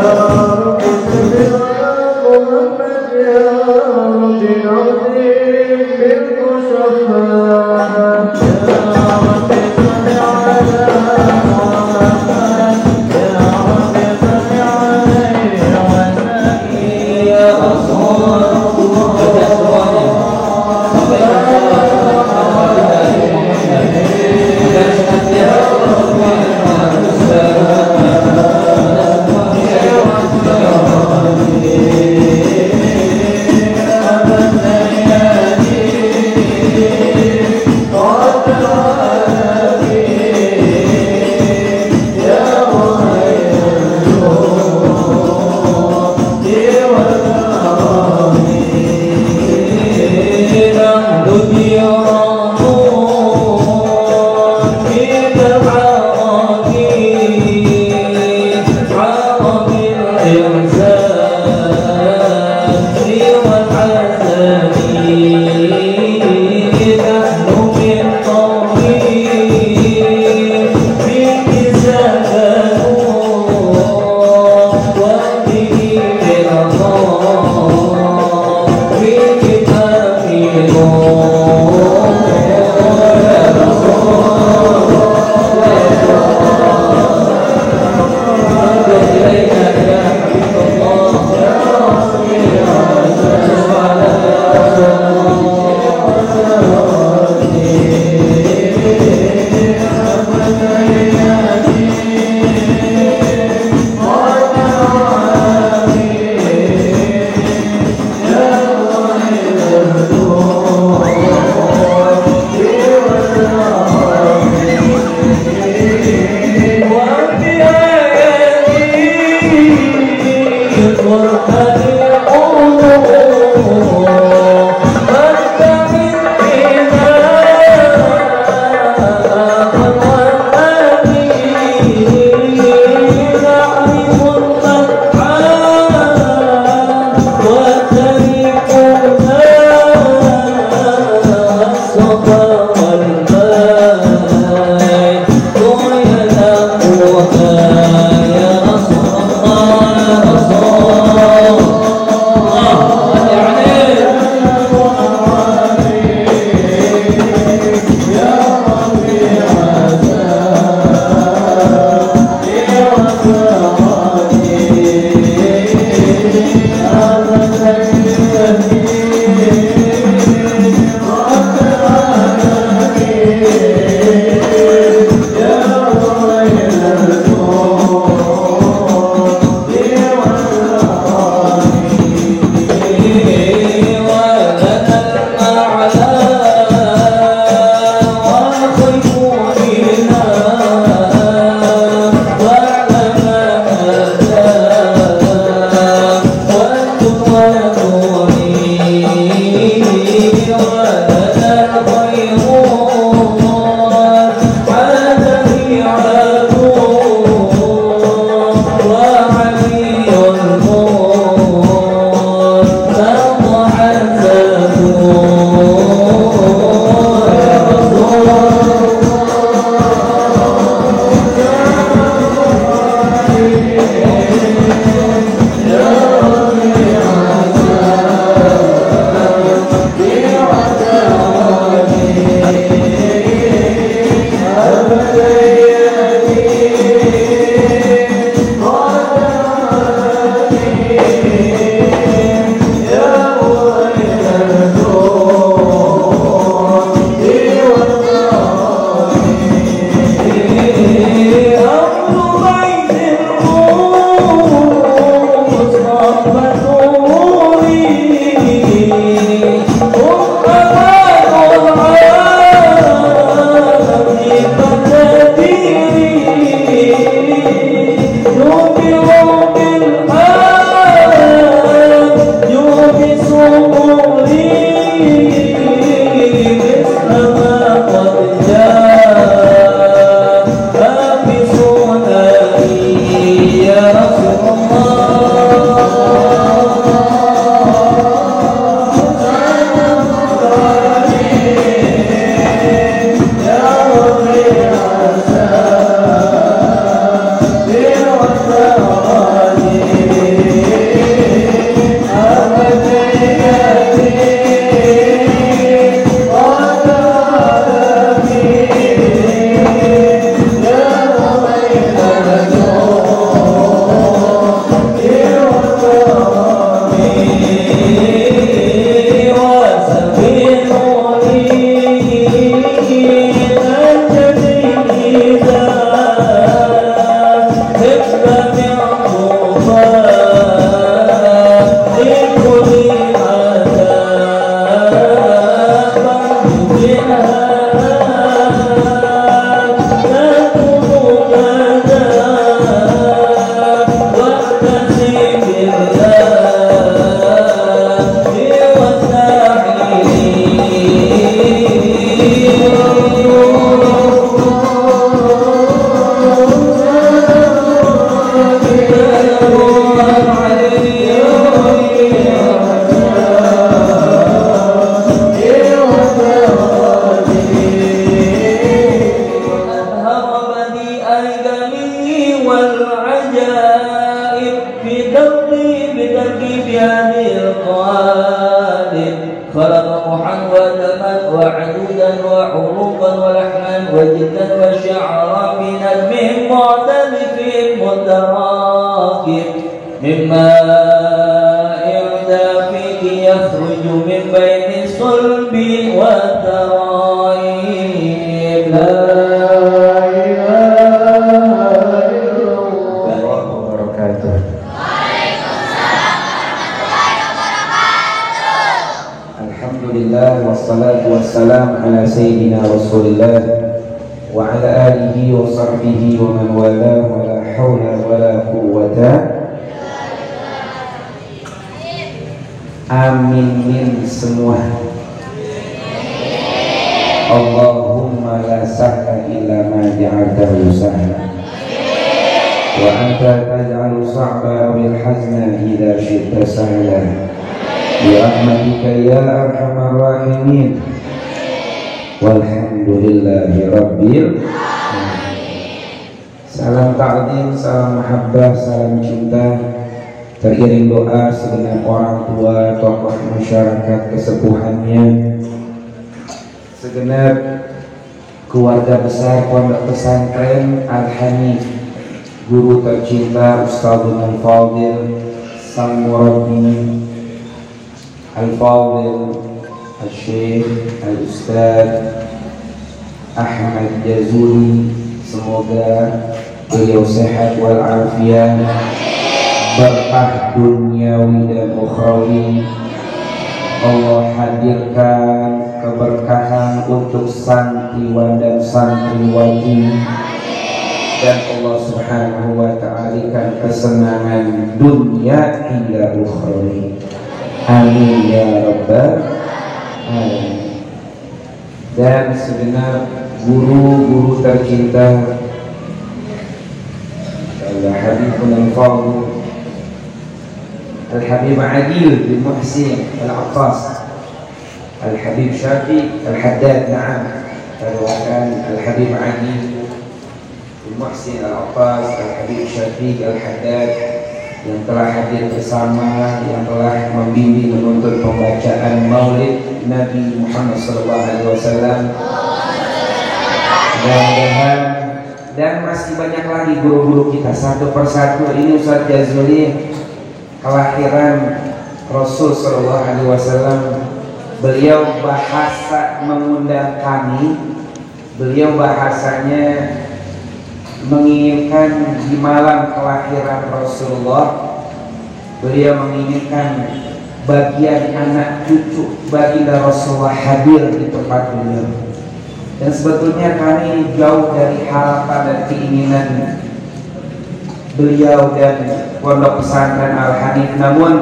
Yeah. الصلب بتركيب هذه القوالب خلق محودا وعدودا وعروقا ولحما وجدا وشعرا من نجم معتلف متراكب مما دافئ يخرج من بين الصلب والترائب لا إله إلا الله وبركاته. Alhamdulillah wassalatu wassalam ala sayyidina Rasulillah wa ala alihi wa sahbihi wa man wala wa la hawla wa la quwwata. Amin semua. Allahumma la sahla illa ma ja'altahu sahla wa anta taj'alu sa'ba bil hazna idza syi'ta sahla bi rahmatika ya arhamar rahimin walhamdulillahi rabbil alamin. Salam ta'zim, salam mahabbah, salam cinta teriring doa segenap orang tua, tokoh masyarakat kesepuhannya, segenap keluarga besar Pondok Pesantren Al-Hanif, guru tercinta Ustadzul Al-Fadil, sang murabbi Al-Fadil Al-Syekh Al-Ustadz Ahmad Jazuli, semoga beliau sehat walafiat, berkah duniawi dan ukhrawi. Allah hadirkan keberkahan untuk santriwan dan santriwati, dan Allah subhanahu wa ta'ala kesenangan dunia hingga ukhrawi. Amin ya rabbal alamin. Dan segenap guru-guru tercinta Al-Habibul Al-Fadil Al-Habib Adil bin Muhsin Al-Aqqas, Al-Habib Syafiq Al-Haddad, na'am, terwakan Al-Habib Adil bin Muhsin Al-Aqqas, Al-Habib Syafiq Al-Haddad yang telah hadir bersama, yang telah membimbing menuntut pembacaan Maulid Nabi Muhammad SAW. Mudah-mudahan, dan masih banyak lagi guru-guru kita satu persatu. Ini Ustaz Jazuli, kelahiran Rasul Sallallahu Alaihi Wasallam. Beliau bahasa mengundang kami, beliau bahasanya menginginkan di malam kelahiran Rasulullah, beliau menginginkan bagian anak cucu baginda Rasulullah hadir di tempat beliau. Dan sebetulnya kami jauh dari harapan dan keinginan beliau dan Pondok Pesantren Al-Hanif, namun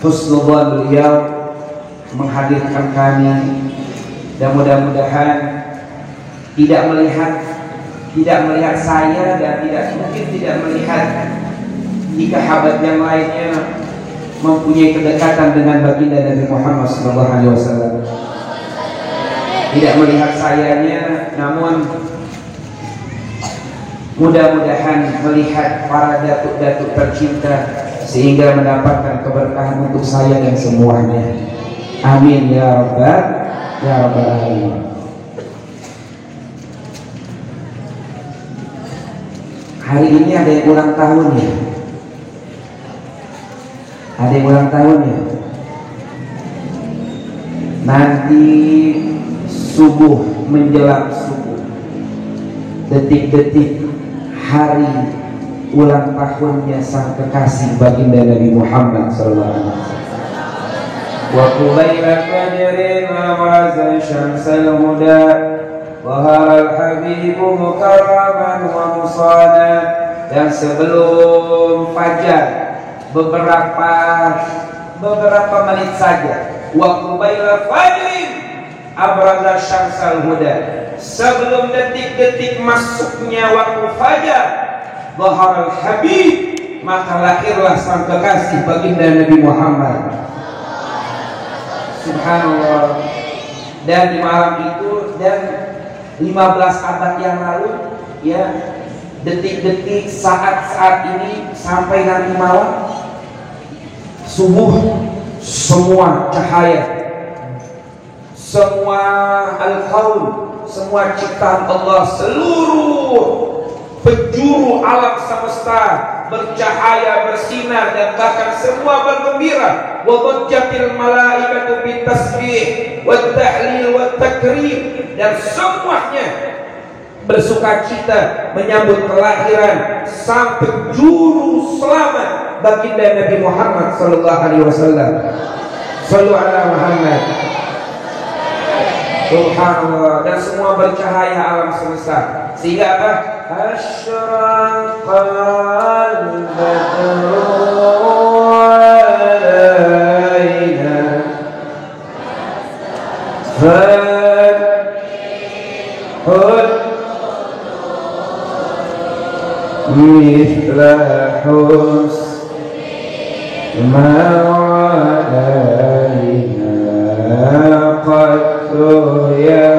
husnuzan beliau menghadirkan kami, dan mudah-mudahan tidak melihat saya, dan mungkin tidak melihat jika sahabat yang lainnya mempunyai kedekatan dengan baginda Nabi Muhammad SAW. Tidak melihat sayanya, namun mudah-mudahan melihat para datuk-datuk tercinta sehingga mendapatkan keberkahan untuk saya dan semuanya. Amin ya rabbal alamin. Hari ini ada yang ulang tahun ya? Ada yang ulang tahun ya? Nanti subuh, menjelang subuh, detik-detik hari ulang tahunnya sang kekasih baginda Nabi Muhammad SAW. Wa qubayla qadrin wa syamsal huda wa habibu mukarraman wa musana. Dan sebelum fajar beberapa menit saja, wa qubayla qadrin abraza syamsal huda, sebelum detik-detik masuknya waktu fajar, Dhaharal Habib, maka lahirlah sang kekasih baginda Nabi Muhammad. Subhanallah. Dan di malam itu, dan 15 abad yang lalu, ya, detik-detik saat-saat ini sampai nanti malam, subuh semua cahaya, semua al-kaun, semua ciptaan Allah, seluruh penjuru alam semesta bercahaya, bersinar, dan bahkan semua bergembira. Wa dhajjatil malaikatu bitasbih wat tahlil wat takrim, dan semuanya bersukacita menyambut kelahiran sang penjuru selamat baginda Nabi Muhammad sallallahu alaihi wasallam. Shallu ala Muhammad. Subhanallah, dan semua bercahaya alam semesta. Sehingga apa? Asyraqal badru alaina fadhud mithla husni ma alaina qadru ya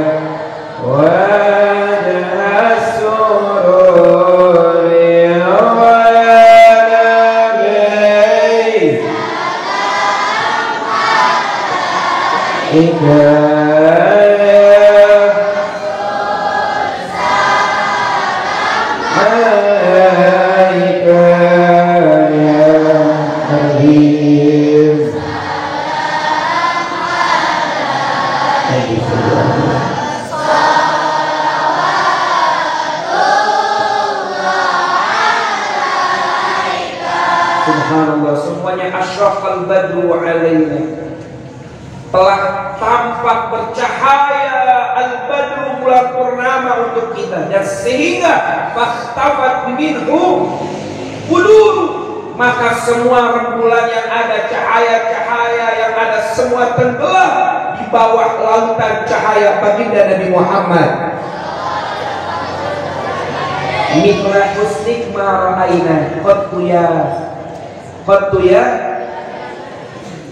wajah sururi wa nabi Subhanallah, semuanya asyraqal badru alaina, telah tampak bercahaya al-badru, bulan purnama untuk kita, dan sehingga fakhtafat minhu qulub, maka semua rembulan yang ada, cahaya-cahaya yang ada, semua tenggelam di bawah lautan cahaya baginda Nabi Muhammad. Mithla husnik ma ra'aina qattu ya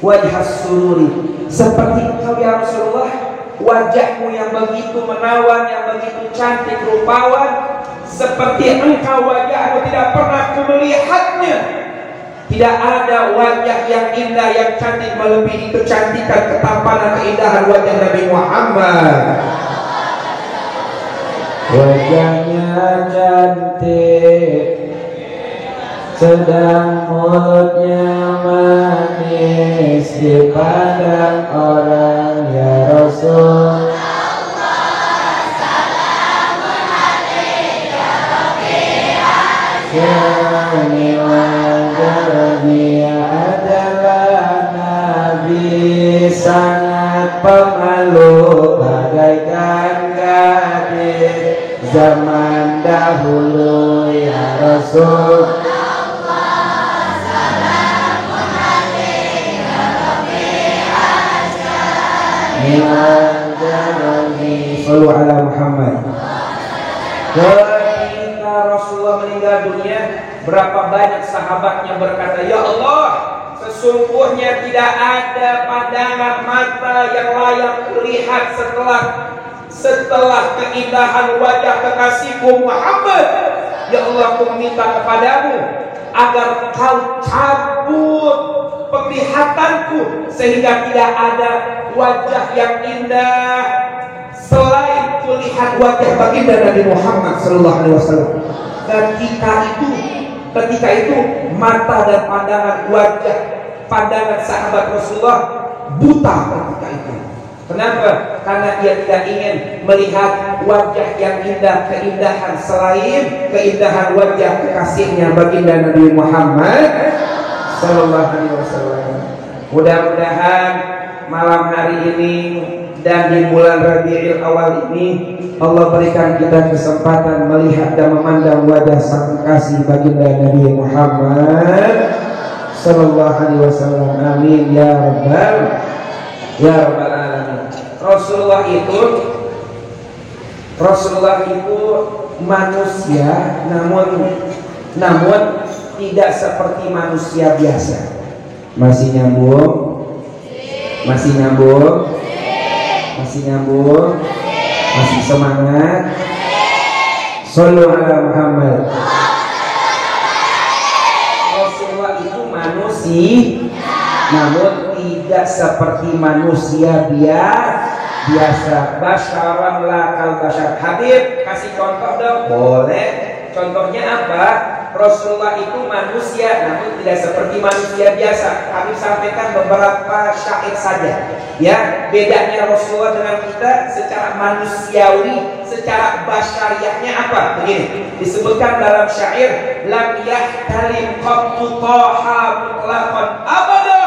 wajah sururi, seperti engkau ya Rasulullah, wajahmu yang begitu menawan, yang begitu cantik rupawan, seperti engkau wajahmu tidak pernah aku melihatnya. Tidak ada wajah yang indah, yang cantik melebihi kecantikan, ketampanan, keindahan wajah Nabi Muhammad. Wajahnya cantik, sedang mulutnya manis, dipandang orang ya Rasul. Ini wajahnya adalah Nabi, sangat pemalu bagaikan gadis zaman dahulu ya Rasul. Shallu ala Muhammad. Ketika Rasulullah meninggal dunia, berapa banyak sahabatnya berkata, ya Allah, sesungguhnya tidak ada pandangan mata yang layak kulihat setelah keindahan wajah kekasihku Muhammad. Ya Allah, aku meminta kepadamu agar kau cabut penglihatanku, sehingga tidak ada wajah yang indah selain kulihat wajah baginda Nabi Muhammad sallallahu alaihi wasallam. Ketika itu mata dan pandangan sahabat Rasulullah buta ketika itu. Kenapa? Karena dia tidak ingin melihat wajah yang indah, keindahan selain keindahan wajah kekasihnya baginda Nabi Muhammad sallallahu alaihi wasallam. Mudah-mudahan malam hari ini dan di bulan Rabiul Awal ini Allah berikan kita kesempatan melihat dan memandang wajah sang kekasih baginda Nabi Muhammad sallallahu alaihi wasallam. Amin ya rabbal alamin. Rasulullah itu manusia, namun tidak seperti manusia biasa. Masih nyambung? Masih semangat? Shallu ala Muhammad. Rasulullah itu namun tidak seperti manusia biasa. Basyaran lakal basyar. Habib kasih contoh dong. Boleh. Contohnya apa? Rasulullah itu manusia, namun tidak seperti manusia biasa. Kami sampaikan beberapa syair saja. Ya, bedanya Rasulullah dengan kita secara manusiawi, secara basyariahnya apa? Begini, disebutkan dalam syair, lam yahtalim qattu taha mutlaqan abada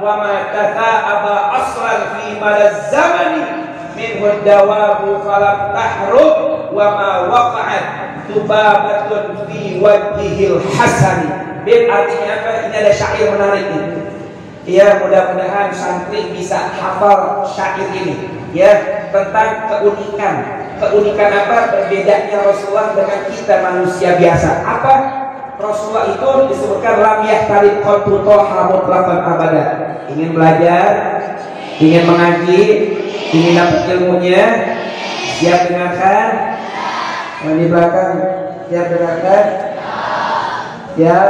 wa ma tatha'aba aslan fi malaz zamani minhu dawabu falam tahrub wa ma waqa'at tubabatun fi wajhil hasani. Bib artinya apa? Ini ada syair menarik ini. Ya, mudah-mudahan santri bisa hafal syair ini. Ya, tentang keunikan apa? Berbedanya Rasulullah dengan kita manusia biasa. Apa? Rasulullah itu disebutkan lam yahtalib qattu taha mutlaqan abada. Ingin belajar, ingin mengaji, ingin dapat ilmunya, siap dengarkan. Yang di belakang siap dengarkan? Siap?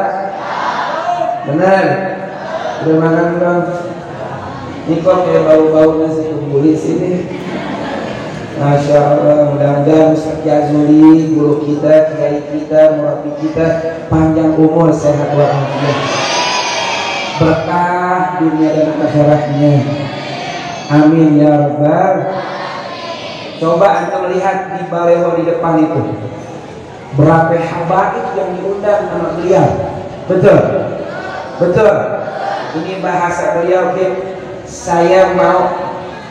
Benar? Udah makan belum? Ini kok kayak bau-bau nasi kebuli sini. Masya Allah, mudah-mudahan Ustaz Jazuli, guru kita, kiai kita, murabi kita panjang umur, sehat walafiat, berkah dunia dan akhiratnya. Amin ya rabbal. Coba anda melihat di baleho di depan itu berapa habaib yang diundang sama beliau. Betul? Betul? Ini bahasa beliau, saya mau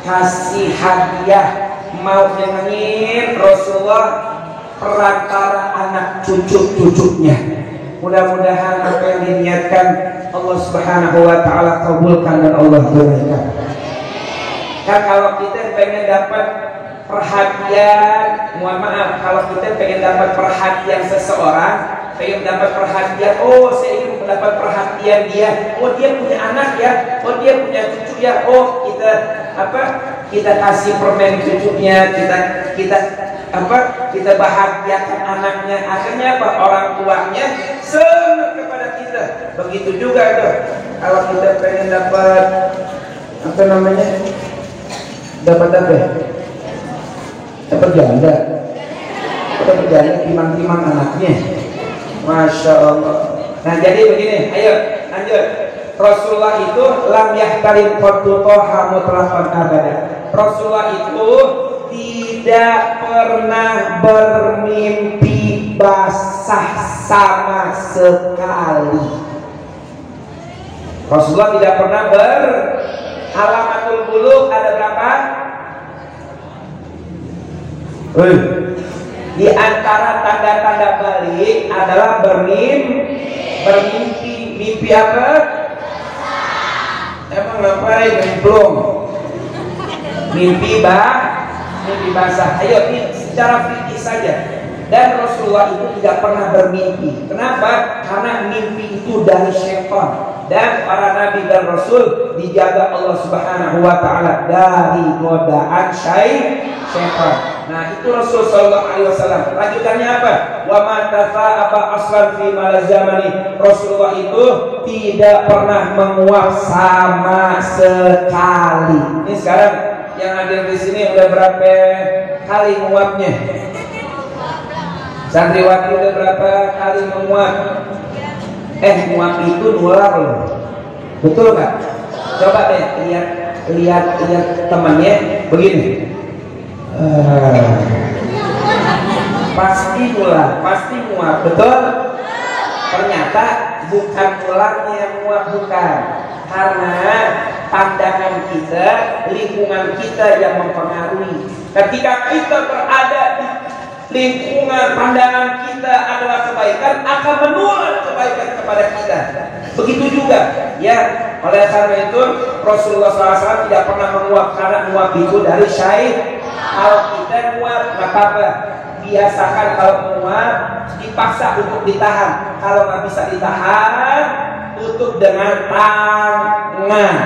kasih hadiah, mau nyenengin Rasulullah perantara anak cucu-cucunya. Mudah-mudahan apa yang diniatkan Allah Subhanahu wa taala kabulkan dan Allah tunaikan. Kan kalau kita pengen dapat perhatian, mohon maaf, kalau kita pengen dapat perhatian seseorang, pengen dapat perhatian, oh saya ingin mendapat perhatian dia, oh dia punya anak ya, oh dia punya cucu ya, oh kita apa? Kita kasih permen cucunya, kita bahagiakan anaknya, akhirnya apa? Orang tuanya senang kepada kita. Begitu juga tuh, kalau kita pengen dapat apa namanya? Dapat apa? Dapat janda, timang-timang anaknya. Masya Allah. Nah jadi begini, ayo lanjut. Rasulullah itu lam yahtalim qattu taha mutlaqan abada. Rasulullah itu tidak pernah bermimpi basah sama sekali. Rasulullah tidak pernah alamatul bulugh ada berapa? Di antara tanda-tanda balik adalah bermimpi. Mimpi apa? Emang ngapain? Belum. Mimpi basah. Ayo ini secara fikih saja. Dan Rasulullah itu tidak pernah bermimpi. Kenapa? Karena mimpi itu dari syaitan. Dan para nabi dan rasul dijaga Allah Subhanahu wa taala dari godaan syaitan. Nah, itu Rasul sallallahu alaihi wasallam. Lanjutannya apa? Wa ma tafa'aba aslan fi malazamani. Rasulullah itu tidak pernah menguap sama sekali. Ini sekarang yang hadir di sini udah berapa kali menguapnya? Santriwati udah berapa kali menguap? Muap itu nular loh. Betul nggak? Coba deh lihat temannya begini. Pasti nular, pasti muap. Betul? Ternyata bukan nularnya yang muap, bukan. Karena pandangan kita, lingkungan kita yang mempengaruhi. Ketika kita berada di lingkungan pandangan kita adalah kebaikan, akan menular kebaikan kepada kita. Begitu juga, ya. Oleh karena itu Rasulullah SAW tidak pernah menguap, karena menguap itu dari syaitan. Kalau kita menguap, maka apa? Biasakan kalau menguap dipaksa untuk ditahan. Kalau nggak bisa ditahan, tutup dengan tangan.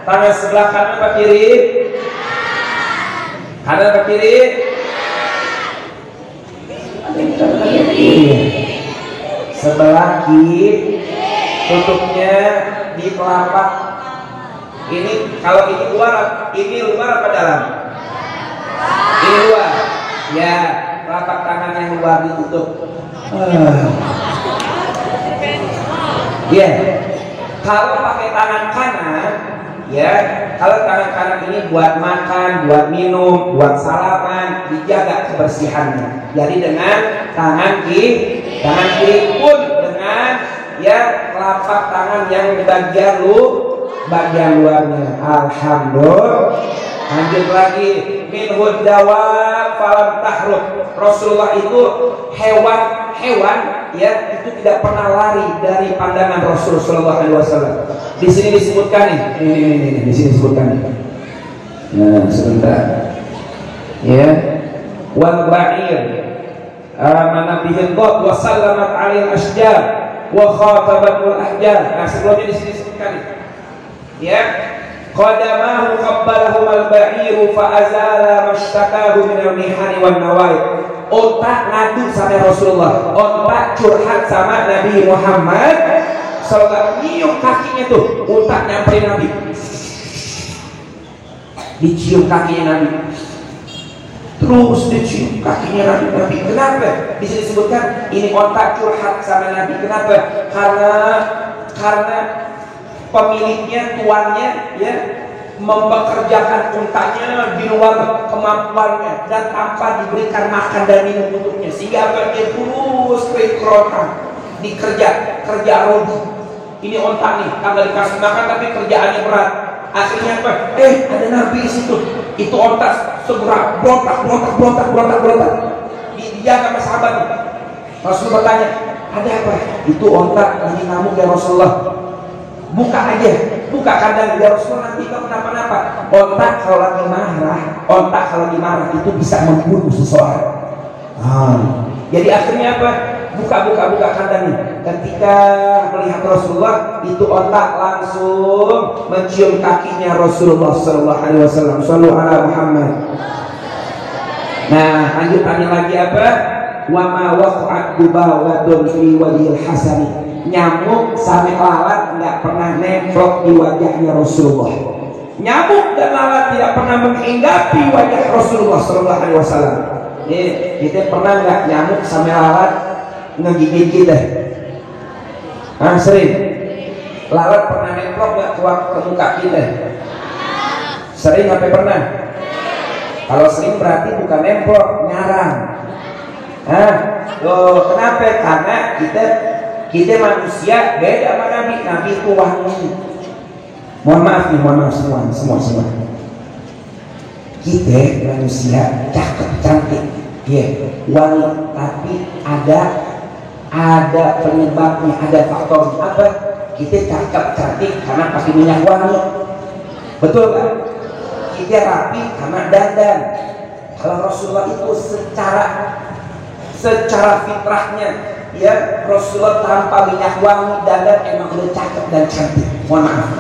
Tangan sebelah kanan apa kiri? Kanan apa kiri? Sebelah kiri, tutupnya di telapak Ini kalau ini luar apa dalam? Ini luar. Ya, telapak tangan yang luar ditutup. Ya, kalau pakai tangan kanan, ya, kalau tangan kanan ini buat makan, buat minum, buat salaman, dijaga kebersihannya. Jadi dengan tangan kiri pun dengan ya telapak tangan yang bagian luarnya. Alhamdulillah. Lanjut lagi, minhud dawab falam tahruk. Rasulullah itu hewan ya itu tidak pernah lari dari pandangan Rasul sallallahu alaihi wasallam. Di sini disebutkan nih. Ini di sini disebutkan nih. Nah, sebentar. Ya. Wal ba'ir amana bihi dhab wa sallamat 'alal ashjar wa khatabatul ahjar. Nah, sebelumnya di sini disebutkan nih. Ya. Qadamahu qabbalahum al-ba'iru fa azala mashtakahu min al-mihani wan nawaid. Onta ngadu sama Rasulullah, onta curhat sama Nabi Muhammad sallallahu nyium kakinya tuh, onta nyamperin Nabi, dicium kakinya Nabi, terus dicium kakinya Nabi. Kenapa? Bisa disebutkan ini onta curhat sama Nabi. Kenapa? Karena pemiliknya, tuannya ya mempekerjakan untanya di luar kemampuannya dan tanpa diberikan makan dan minum untuknya, sehingga dia terus berkerotan kerja rodi. Ini onta nih, kagak dikasih makan tapi kerjaannya berat. Akhirnya apa? Ada Nabi di situ. Itu onta segera berontak. Dijaga sama sahabat. Rasul bertanya, ada apa? Itu onta lagi ngamuk ya Rasulullah. Buka kandang ya Rasulullah, nanti kalau kenapa-napa. Ontak kalau lagi marah itu bisa membunuh seseorang. Jadi akhirnya apa? Buka kandangnya. Ketika melihat Rasulullah, itu ontak langsung mencium kakinya Rasulullah sallallahu alaihi wasallam. Shallu ala Muhammad. Nah, lanjutannya lagi apa? Wa ma waqa'at dubawadun fi wajhil hasani. Nyamuk sampai lalat nggak pernah nemplok di wajahnya Rasulullah. Nyamuk dan lalat tidak pernah menghinggapi wajah Rasulullah sallallahu alaihi wasallam. Kita pernah nggak nyamuk sampai lalat ngegigit kita? Sering. Lalat pernah nemplok nggak ke muka kita? Sering sampai pernah? Kalau sering berarti bukan nemplok, nyarang. Kenapa? Karena kita manusia beda sama Nabi itu wangi. Mohon maaf semua. Kita manusia cakep cantik, wangi, tapi ada penyebabnya, ada faktor apa? Kita cakep cantik karena pakai minyak wangi, betul kan? Kita rapi karena dandan. Kalau Rasulullah itu secara fitrahnya, ya Rasulullah tanpa minyak wangi dandan emang udah cakep dan cantik. Mohon maaf,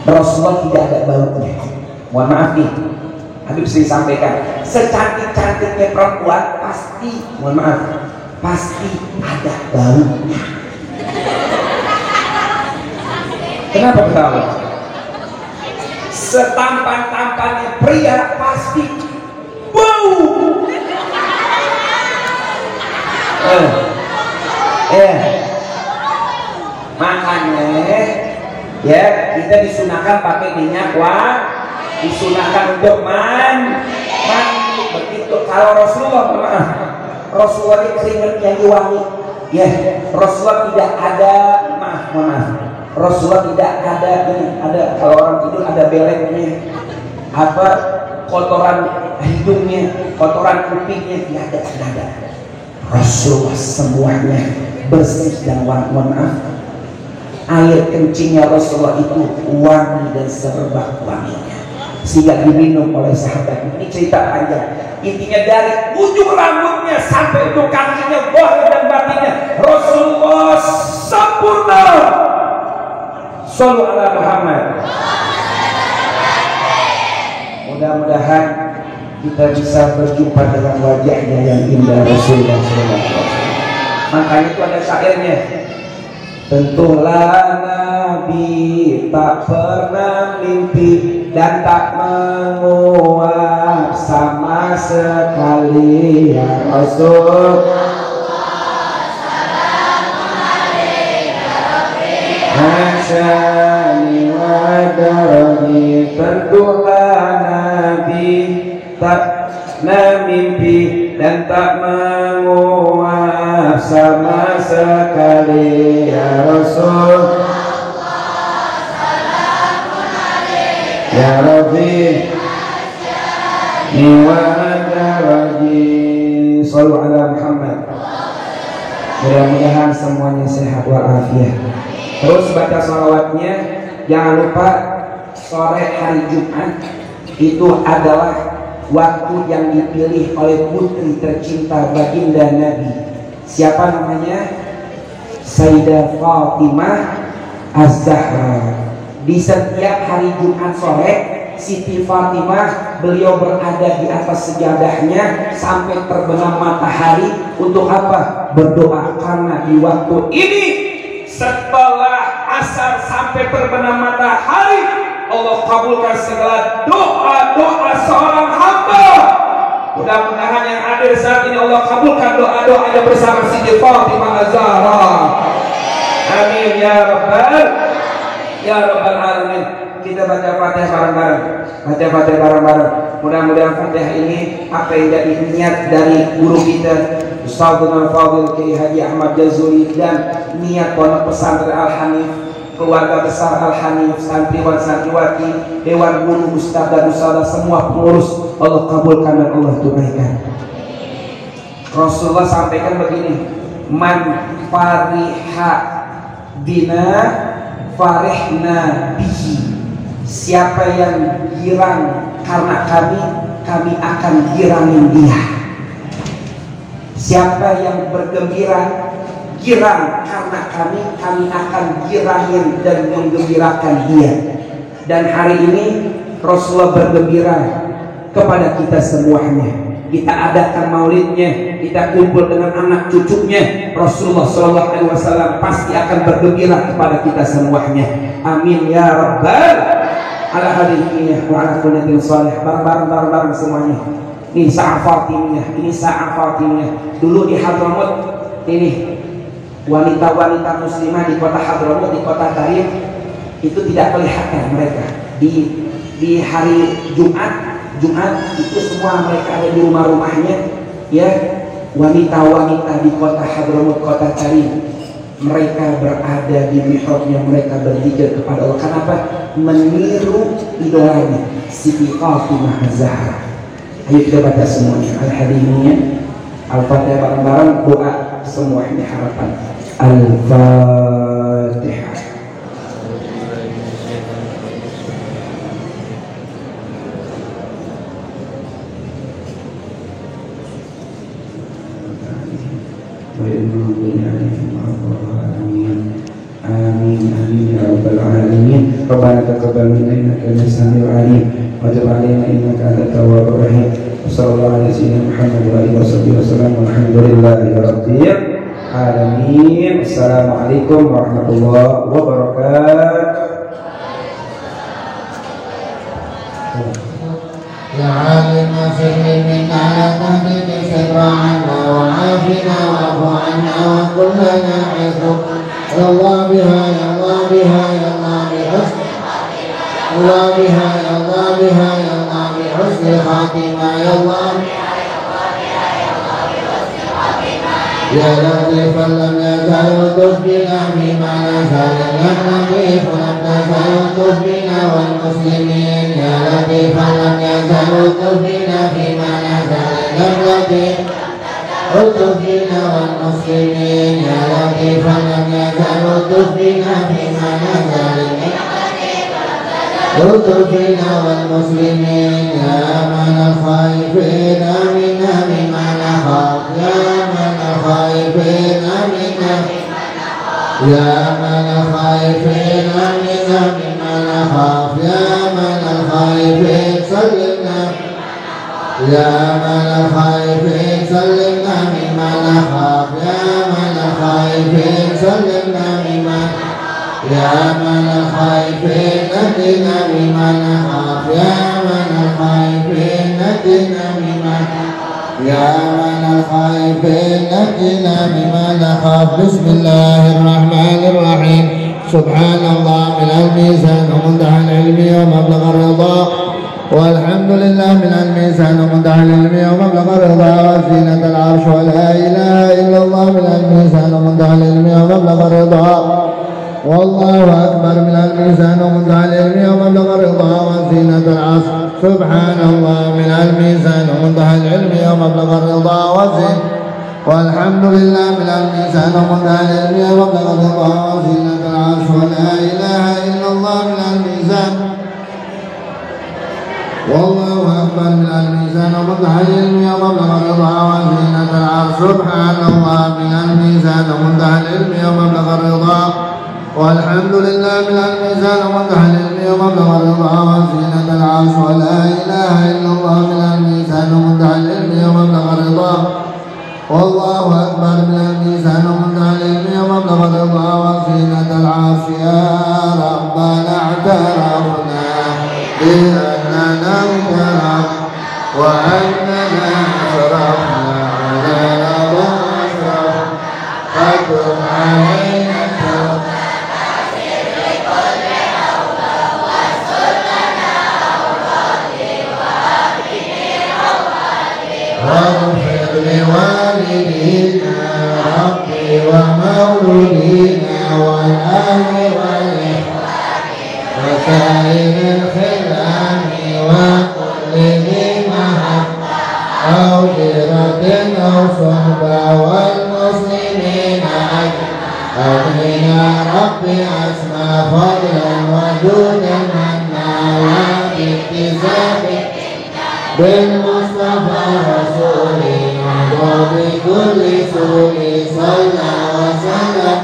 Rasulullah tidak ada baunya. Mohon maaf nih, Habib sering sampaikan, secantik-cantiknya perempuan pasti ada baunya. Kenapa ketawa? Setampan-tampannya pria pasti bau. Makanya ya kita disunahkan pakai minyak wangi, disunahkan untuk mandi. Begitu. Kalau Rasulullah itu keringat yang wangi, ya Rasulullah tidak ada Rasulullah tidak ada kalau orang tidur ada beleknya, apa kotoran hidungnya, kotoran kupingnya, tidak ada. Rasulullah semuanya bersih dan wangi. Mohon maaf, air kencingnya Rasulullah itu wangi dan semerbak wanginya, sehingga diminum oleh sahabat. Ini cerita panjang. Intinya dari ujung rambutnya sampai ujung kakinya, zahir dan batinnya Rasulullah sempurna. Shallu ala Muhammad. Mudah-mudahan kita bisa berjumpa dengan wajahnya yang indah Rasulullah SAW. Makanya itu ada syairnya, Tentulah Nabi tak pernah mimpi dan tak menguap sama sekali. Ya Rasul, Hasyani wa darani. Tentulah Nabi tak pernah mimpi dan tak menguap sama sekali. Ya Rasul, ya Rabbi, niwadaraji. Sallu ala Muhammad. Mudah-mudahan semuanya sehat walafiat. Terus baca sholawatnya. Jangan lupa sore hari Jumat itu adalah waktu yang dipilih oleh putri tercinta baginda Nabi. Siapa namanya? Sayyidah Fatimah Az-Zahra. Di setiap hari Jumat sore, Siti Fatimah beliau berada di atas sejadahnya sampai terbenam matahari. Untuk apa? Berdoa. Karena di waktu ini setelah asar sampai terbenam matahari, Allah kabulkan segala doa-doa seorang hamba. Mudah-mudahan yang hadir saat ini Allah kabulkan doa-doanya bersama Siti Fatimah Az-Zahra. Amin ya rabbal alamin. Kita baca Fatihah bareng-bareng. Baca Fatihah bareng-bareng. Mudah-mudahan Fatihah ini apa yang jadi niat dari guru kita Ustadzul Fadil Kiai Haji Ahmad Jazuli dan niat pondok pesantren Al-Hanif, keluarga besar Al-Hanif, santriwan santriwati, dewan guru, ustaz dan ustazah, semua pengurus, Allah kabulkan dan Allah tunaikan. Rasulullah sampaikan begini, man fariha bina farihna bihi. Siapa yang girang karena kami akan girangin dia. Siapa yang bergembira, girang karena kami akan girangin dan menggembirakan dia. Dan hari ini Rasulullah bergembira kepada kita semuanya. Kita adakan maulidnya, kita kumpul dengan anak cucunya. Rasulullah SAW pasti akan bergembira kepada kita semuanya. Amin ya rabbal ala hadhihi wa ala kulli salih. Bareng-bareng semuanya. Ini Sa'ah Fatimiyah, ini Sa'ah Fatimiyah. Dulu di Hadramut, ini wanita-wanita muslimah di kota Hadramut, di kota Tarim, itu tidak kelihatan mereka. Di hari Jumat itu semua mereka ada di rumah-rumahnya, ya. Wanita-wanita di kota Hadramut, kota Tarim, mereka berada di mihrabnya, mereka berzikir kepada Allah. Kenapa? Meniru idolanya Siti Fatimah Az-Zahra. Ayo kita baca semuanya Al-Hadimiyah, Al-Fatihah bareng-bareng, doa semua ini harapan. Al-Fatihah. Amin ya rabbal alamin. Rabbana taqabbal minna innaka antas samiul alim wa tub alaina innaka antat tawwabur rahim. Sallallahu alaihi wasallam Muhammad wa alihi wasallam. Alhamdulillahi rabbil alamin. Assalamualaikum warahmatullahi wabarakatuh. يا عالم سر منا لا تهدد سر عنا وعافنا واعف عنا وقل لنا عفو. يا الله بها يا الله بها يا الله بحسن الله بها يا الله بها يا الله بحسن خاتمة يا الله يا لطيفا لم يزل يلطف بنا فيما نزل يا لطيف لم تزل يلطف بنا والمسلمين يا لطيفا لم يزل يلطف بنا فيما نزل يا لطيف يلطف بنا والمسلمين يا لطيفا لم يزل يلطف بنا فيما نزل يلطف بنا والمسلمين يا من الخائفين منا بما نخاف يا من الخائفين منا يا من الخائفين منا بما نخاف يا من الخائفين سلمنا يا من الخائفين سلمنا مما نخاف يا من الخائفين سلمنا ممن يا من الخائفين نجنا ممن نخاف يا من الخائفين نجنا ممن يا من الخائفين نجنا ممن نخاف بسم الله الرحمن الرحيم سبحان الله من الميزان ومنتهى العلم ومبلغ الرضا والحمد لله من الميزان ومنتهى العلم ومبلغ الرضا وزينة العرش ولا إله إلا الله من الميزان ومنتهى العلم ومبلغ الرضا والله أكبر من الميزان ومنتهى العلم ومبلغ الرضا وزينة العرش سبحان الله من الميزان ومنتهى العلم ومبلغ الرضا وزينة والحمد لله من الميزان ومنتهى العلم ومبلغ الرضا وزينة العرش ولا إله إلا الله من الميزان والله أكبر من الميزان ومنتهى العلم ومبلغ الرضا وزينة العرش سبحان الله من الميزان ومنتهى العلم ومبلغ الرضا والحمد لله من الميزان ومنتهى العلم ومبلغ الرضا وزينة العرش ولا إله إلا الله من الميزان ومنتهى العلم ومبلغ الرضا والله أكبر من الميزان ومنتهى العلم ومبلغ الرضا وزينة العرش يا ربنا اعترفنا بأننا انكرم وأننا أشرفنا على رضا أشرف فتب علينا واغفر لوالدينا ربي ومولودينا والأهل والإخوان وسائر الخلان وكل ذي محبة أو جيرة أو صحبة والمسلمين أجمعين يا ربي أسمى فضلا وجودا منا وباتساق بالمصطفى رسولي نرضى بكل سوء صلى وسلم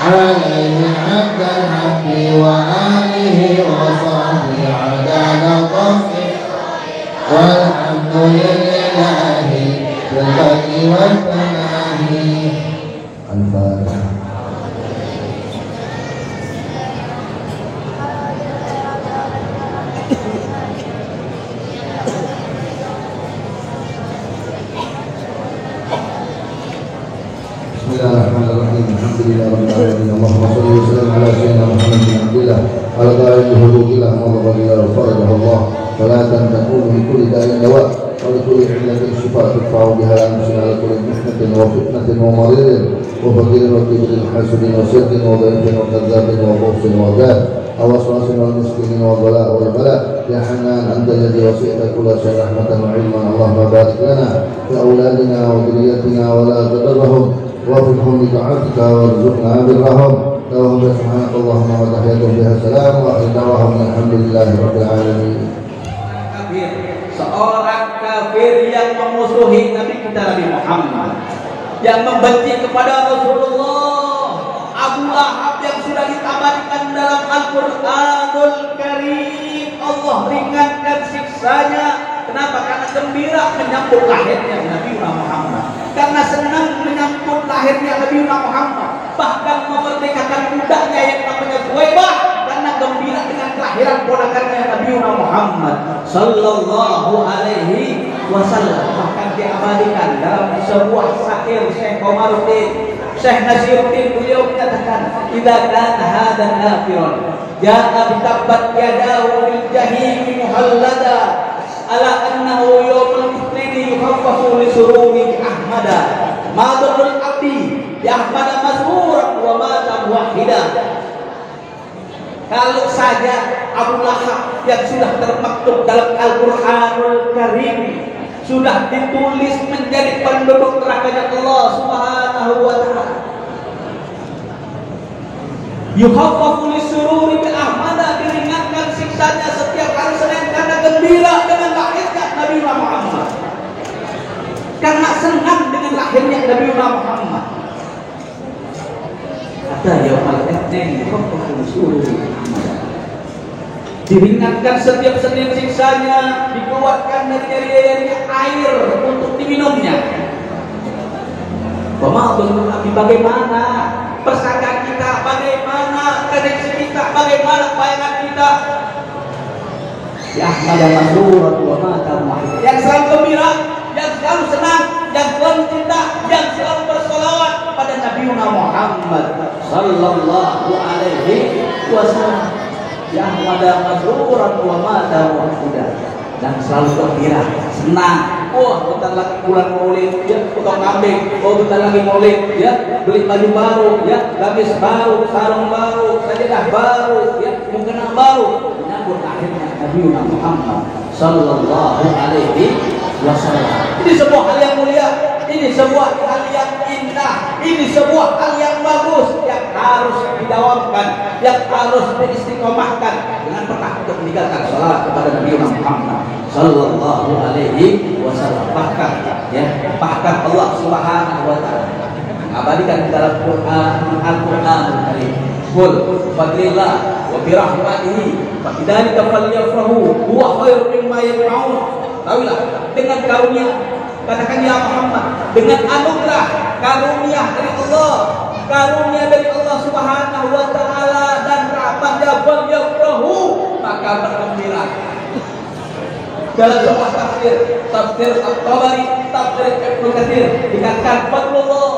عليه عبد الحق وآله وصحبه عدد القصد والحمد لله بالبدء والفناء الفاتحة. Bismillahirrahmanirrahim. Alhamdulillah rabbil alamin. Allahumma shalli wa sallim ala sayyidina Muhammad bin Abdillah ala qa'il hududillah wa farajahu Allah salatan takunu min kulli da'in dawa wa li kulli illatin shifa tudfa'u biha al-anfusina ala kulli mihnatin wa fitnatin wa maridin wa faqirin wa kibrin hasidin wa siddin wa dhaifin wa kadzabin wa khubsin wa dhad awaswasin wal muslimin wa bala wal bala ya hanan anta alladhi wasi'ta kulla shay'in rahmatan wa ilman Allahumma barik lana fi auladina wa dhurriyyatina wa la tadarrahum وفقهم لطاعتك وارزقنا برهم لهم سبحانك اللهم وتحياتهم بها السلام واخر دعواهم الحمد لله رب العالمين. Seorang kafir yang memusuhi Nabi kita Nabi Muhammad, yang membenci kepada Rasulullah, Abu Lahab yang sudah ditamatkan dalam Al-Quranul Karim, Allah ringankan siksanya. Kenapa? Karena gembira menyambut lahirnya Nabi Muhammad, karena senang menyambut lahirnya Nabi Muhammad, bahkan memerdekakan budaknya yang namanya Suwaibah karena gembira dengan kelahiran ponakannya Nabi Muhammad sallallahu alaihi wasallam. Bahkan diabadikan dalam sebuah syair Syekh Komaruddin, Syekh Nasiruddin, beliau menyatakan, "Idza kana hadzal kafirun ja'a bi tabbat yadahu fil jahim muhallada ala annahu yawmul itsnin yukhaffafu li sururi Ahmada madhul abdi bi Ahmada mazmuran wa mata muwahhida." Kalau saja Abu Lahab yang sudah termaktub dalam Al-Quranul Karim sudah ditulis menjadi penduduk neraka Allah Subhanahu wa ta'ala, yukhaffafu li sururi bi Ahmada, diringankan siksanya setiap hari Senin karena gembira dengan lahirnya Nabi Muhammad, karena senang dengan lahirnya Nabi Muhammad. Kata yaumul itsnin yukhaffafu li sururi Ahmada, diringankan setiap Senin siksanya, dikeluarkan dari air untuk diminumnya. Pemadul Nabi, bagaimana persangkaan kita, bagaimana koneksi kita, bagaimana bayangan kita? Ya Ahmad Masrur wa mata mu'ahid, yang selalu gembira, yang selalu senang, yang selalu cinta, yang selalu bersolawat pada Nabi Muhammad sallallahu alaihi wasallam. Ya Ahmad Masrur wa mata mu'ahid, dan selalu gembira, senang. Oh, bentar lagi bulan Maulid, ya, potong kambing. Oh, bentar lagi Maulid, ya, beli baju baru, ya, gamis baru, sarung baru, sajadah baru, ya, mukena baru. Menyambut akhirnya Nabi Muhammad sallallahu alaihi wasallam. Ini sebuah hal yang mulia, ini sebuah hal yang indah, ini sebuah hal yang bagus yang harus didawamkan, yang harus diistiqomahkan dengan pernah untuk meninggalkan salat kepada Nabi Muhammad sallallahu alaihi wasallam. Bahkan Allah Subhanahu wa taala mengabadikan dalam Al-Qur'anul Karim, "Qul fadlillah wa bi rahmatihi fa bidzalika falyafrahu huwa khairun mimma yajma'un." Tahuilah dengan karunia, katakan ya Muhammad, dengan anugerah karunia dari Allah, karunia dari Allah Subhanahu wa taala dan rahmatnya, falyafrahu, maka bergembira. Dalam sebuah tafsir At-Tabari, tafsir Ibnu Katsir, dikatakan fadlullah,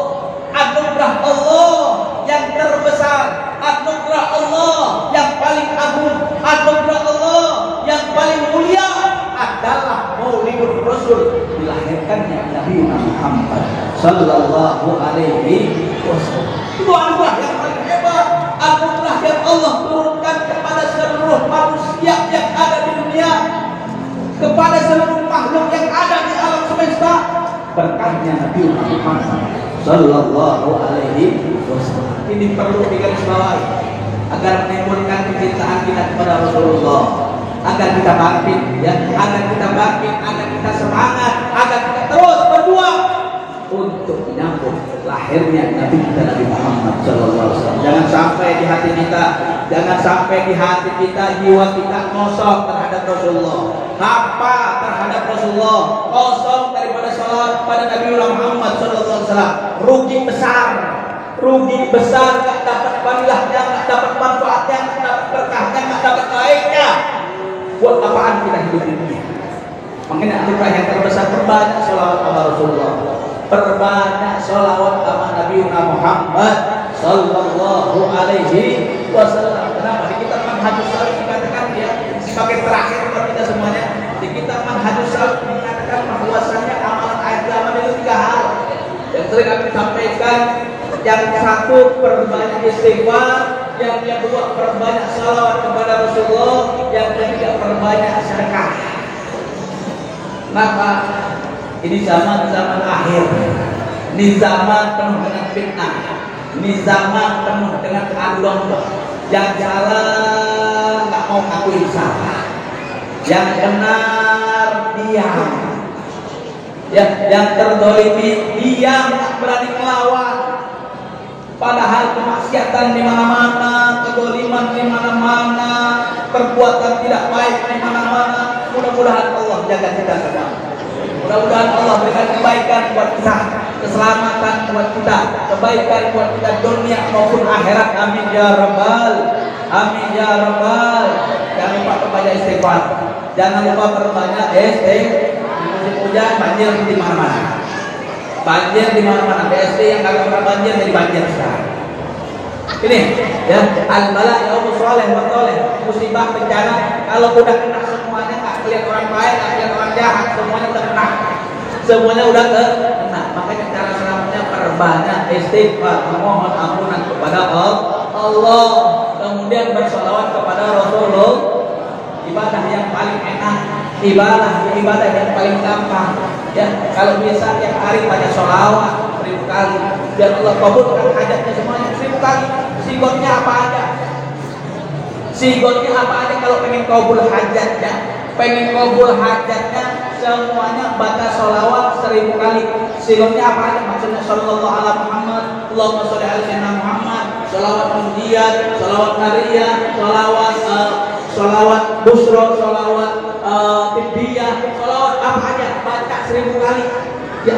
anugerah Allah yang terbesar, anugerah Allah yang paling agung, anugerah Allah yang paling mulia adalah Maulidur Rasul, dilahirkannya Nabi Muhammad sallallahu alaihi wasallam. Itu anugerah yang paling hebat, anugerah yang Allah turunkan kepada seluruh manusia yang ada di dunia, kepada seluruh makhluk yang ada di alam semesta, berkahnya Nabi Muhammad sallallahu alaihi wasallam. Ini perlu digarisbawahi agar menimbulkan kecintaan kita kepada Rasulullah, agar kita bangkit, ya, agar kita bangkit, agar kita semangat, agar kita terus berjuang untuk menyambut lahirnya Nabi kita Nabi Muhammad sallallahu alaihi wasallam. Jangan sampai di hati kita, jangan sampai di hati kita, jiwa kita kosong terhadap Rasulullah, hampa terhadap Rasulullah, kosong daripada salawat pada Nabi Muhammad sallallahu alaihi wasallam. Rugi besar, gak dapat fadilahnya, gak dapat manfaatnya, gak dapat berkahnya, gak dapat baiknya. Buat apaan kita hidup di dunia? Makanya anugerah yang terbesar, perbanyak salawat kepada Rasulullah, perbanyak salawat kepada Nabi Muhammad sallallahu alaihi wasallam. Kenapa? Di kitab Manhajus Salaf dikatakan, ya, sebagai terakhir buat kita semuanya, di kitab Manhajus Salaf dikatakan bahwasanya amalan akhir zaman itu 3 hal yang sering kami sampaikan. Yang satu, perbanyak istighfar, yang kedua perbanyak salawat kepada Rasulullah, yang ketiga perbanyak sedekah. Kenapa? Ini zaman akhir, ini zaman penuh dengan fitnah, ini zaman penuh dengan adu domba. Yang salah nggak mau ngakuin salah, yang benar diam, ya, yang terzalimi diam, tak berani melawan. Padahal kemaksiatan di mana-mana, kezaliman di mana-mana, perbuatan tidak baik di mana-mana. Mudah-mudahan Allah jaga kita semua. Mudah-mudahan Allah berikan kebaikan buat kita, keselamatan buat kita, kebaikan buat kita dunia maupun akhirat. Amin ya rabbal, amin ya rabbal. Jangan lupa perbanyak istighfar, jangan lupa perbanyak musim hujan banjir di mana-mana. Banjir di mana-mana. BSD yang kagak pernah banjir jadi banjir sekarang. Ini, ya, al-bala yaumus sholeh wa tholeh, musibah bencana. Kalau udah kena semuanya, nggak kelihatan orang baik, nggak kelihatan orang jahat, semuanya udah kena. Semuanya udah kena. Makanya cara selamatnya perbanyak istighfar, memohon ampunan kepada Allah, kemudian bersolawat kepada Rasulullah. Ibadah yang paling enak, ibadah yang paling gampang. Ya, kalau bisa tiap hari banyak sholawat 1000 kali, biar Allah kabulkan hajatnya semuanya 1000 kali. Sigotnya apa aja? Sigotnya apa aja kalau pengen kabul hajatnya? Pengen kabul hajatnya semuanya baca sholawat 1000 kali. Sigotnya apa aja? Maksudnya sallallahu alaihi Muhammad, Allahumma sholli ala sayyidina Muhammad, sholawat munjiyat, sholawat nariyah, sholawat busro, sholawat tibbiyah, sholawat apa aja baca 1000 kali. Ya,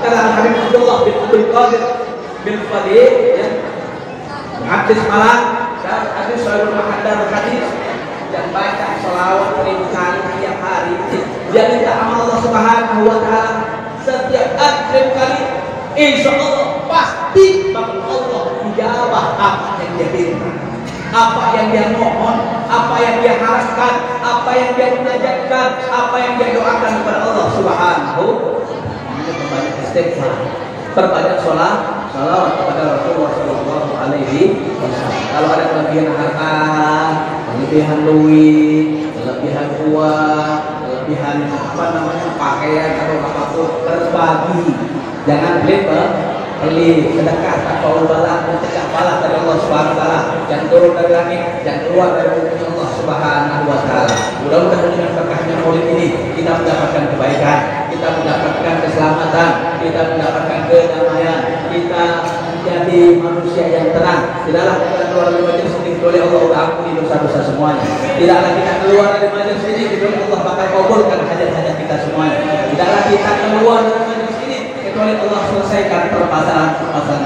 Kata Habib Abdullah bin Abdul Qadir bin Fadil, ya, hadis malam dan hadis selalu menghadar hadis dan baca selawat 1000 kali tiap hari. Dia minta amal Allah Subhanahu wa taala setiap hari 1000 kali. Insya Allah pasti bagi Allah dijawab apa yang dia minta, apa yang dia mohon, apa yang dia harapkan, apa yang dia munajatkan, apa yang dia doakan kepada Allah Subhanahu. Perbanyak istighfar, perbanyak salawat kepada Rasulullah Sallallahu Alaihi Wasallam. Kalau ada kelebihan harta, kelebihan duit, kelebihan uang, kelebihan pakaian atau apapun, berbagi. Jangan beli sedekah tanpa bala, mencegah bala dari Allah Subhanahu wa taala. Jangan turun dari langit, jangan keluar dari bumi Allah Subhanahu wa taala. Mudah-mudahan dengan berkahnya Maulid ini kita mendapatkan kebaikan, kita mendapatkan keselamatan, kita mendapatkan kedamaian, kita menjadi manusia yang tenang. Tidaklah kita keluar dari majelis ini kecuali Allah sudah ampuni dosa-dosa semuanya. Tidaklah kita keluar dari majelis ini kecuali Allah bakal kabulkan hajat-hajat kita semuanya. Tidaklah kita keluar dari majelis ini kecuali Allah selesaikan permasalahan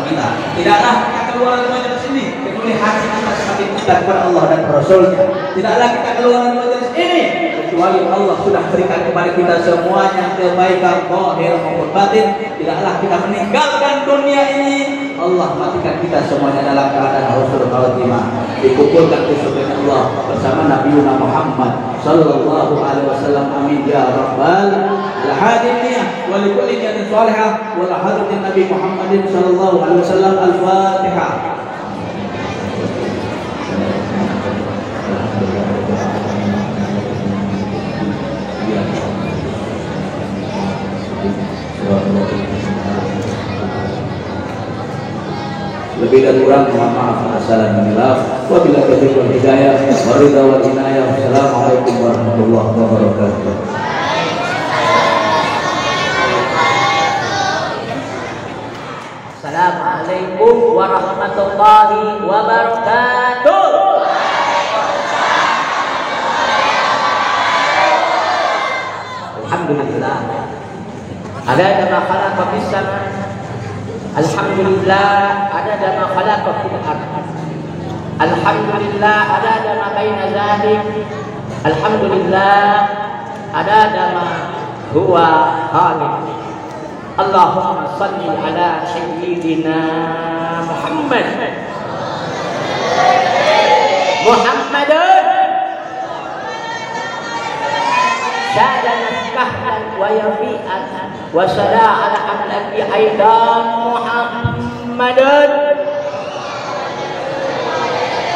kita. Tidaklah kita keluar dari majelis ini kecuali hati kita semakin dekat kepada Allah dan Rasulnya. Tidaklah kita keluar dari majelis ini kecuali Allah sudah berikan kepada kita semuanya kebaikan zahir maupun batin. Tidaklah kita meninggalkan dunia ini, Allah matikan kita semuanya dalam keadaan husnul khatimah, dikumpulkan di surga Allah bersama Nabi Muhammad sallallahu alaihi wasallam. Amin ya rabbal alamin. Wa li kulli niyatin salihah wa la hadratin Nabi Muhammadin sallallahu alaihi wasallam. Al-Fatihah. Lebih dan kurang mohon maaf. Assalamualaikum warahmatullahi wabarakatuh. Wassalamualaikum warahmatullahi wabarakatuh. Assalamualaikum warahmatullahi wabarakatuh. Alhamdulillah. Ada ma khalaqa fis sama. Alhamdulillah ada ma khalaqa fil ardh. Alhamdulillah ada ma baina zalik. Alhamdulillah ada ma huwa khaliq. Allahumma salli ala sayyidina Muhammad. Muhammadun syadana kahlan wa yafi'an wa sada ala amlaki aidan Muhammadun.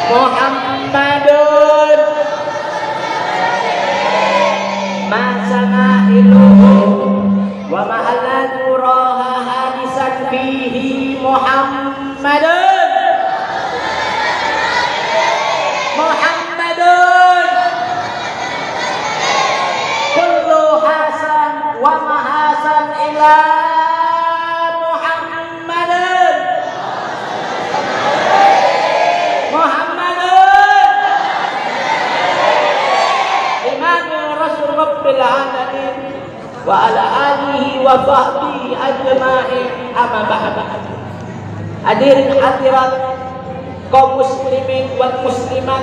Muhammadun ma sama'iluhu wa ma'aladu raha hadisan fihi Muhammadun. Muhammadun kullu hasan wa mahasan ila Muhammadun. Muhammadun imamul rasul rabbil alamin wa ala alihi wa sahbihi ajma'in. Amma ba'd. Hadirin hadirat kaum muslimin wal muslimat,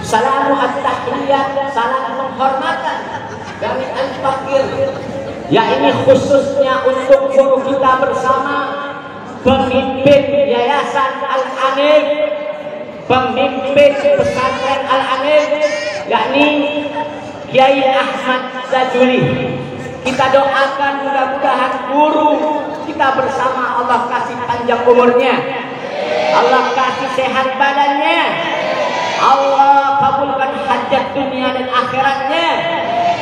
salamu at-tahiyat, salam penghormatan dari Al-Fakir, yakni khususnya untuk guru kita bersama, pemimpin Yayasan Al-Anif, pemimpin pesantren Al-Anif, yakni Kiai Ahmad Zajuli. Kita doakan mudah-mudahan guru kita bersama Allah kasih panjang umurnya, Allah kasih sehat badannya, Allah kabulkan hajat dunia dan akhiratnya,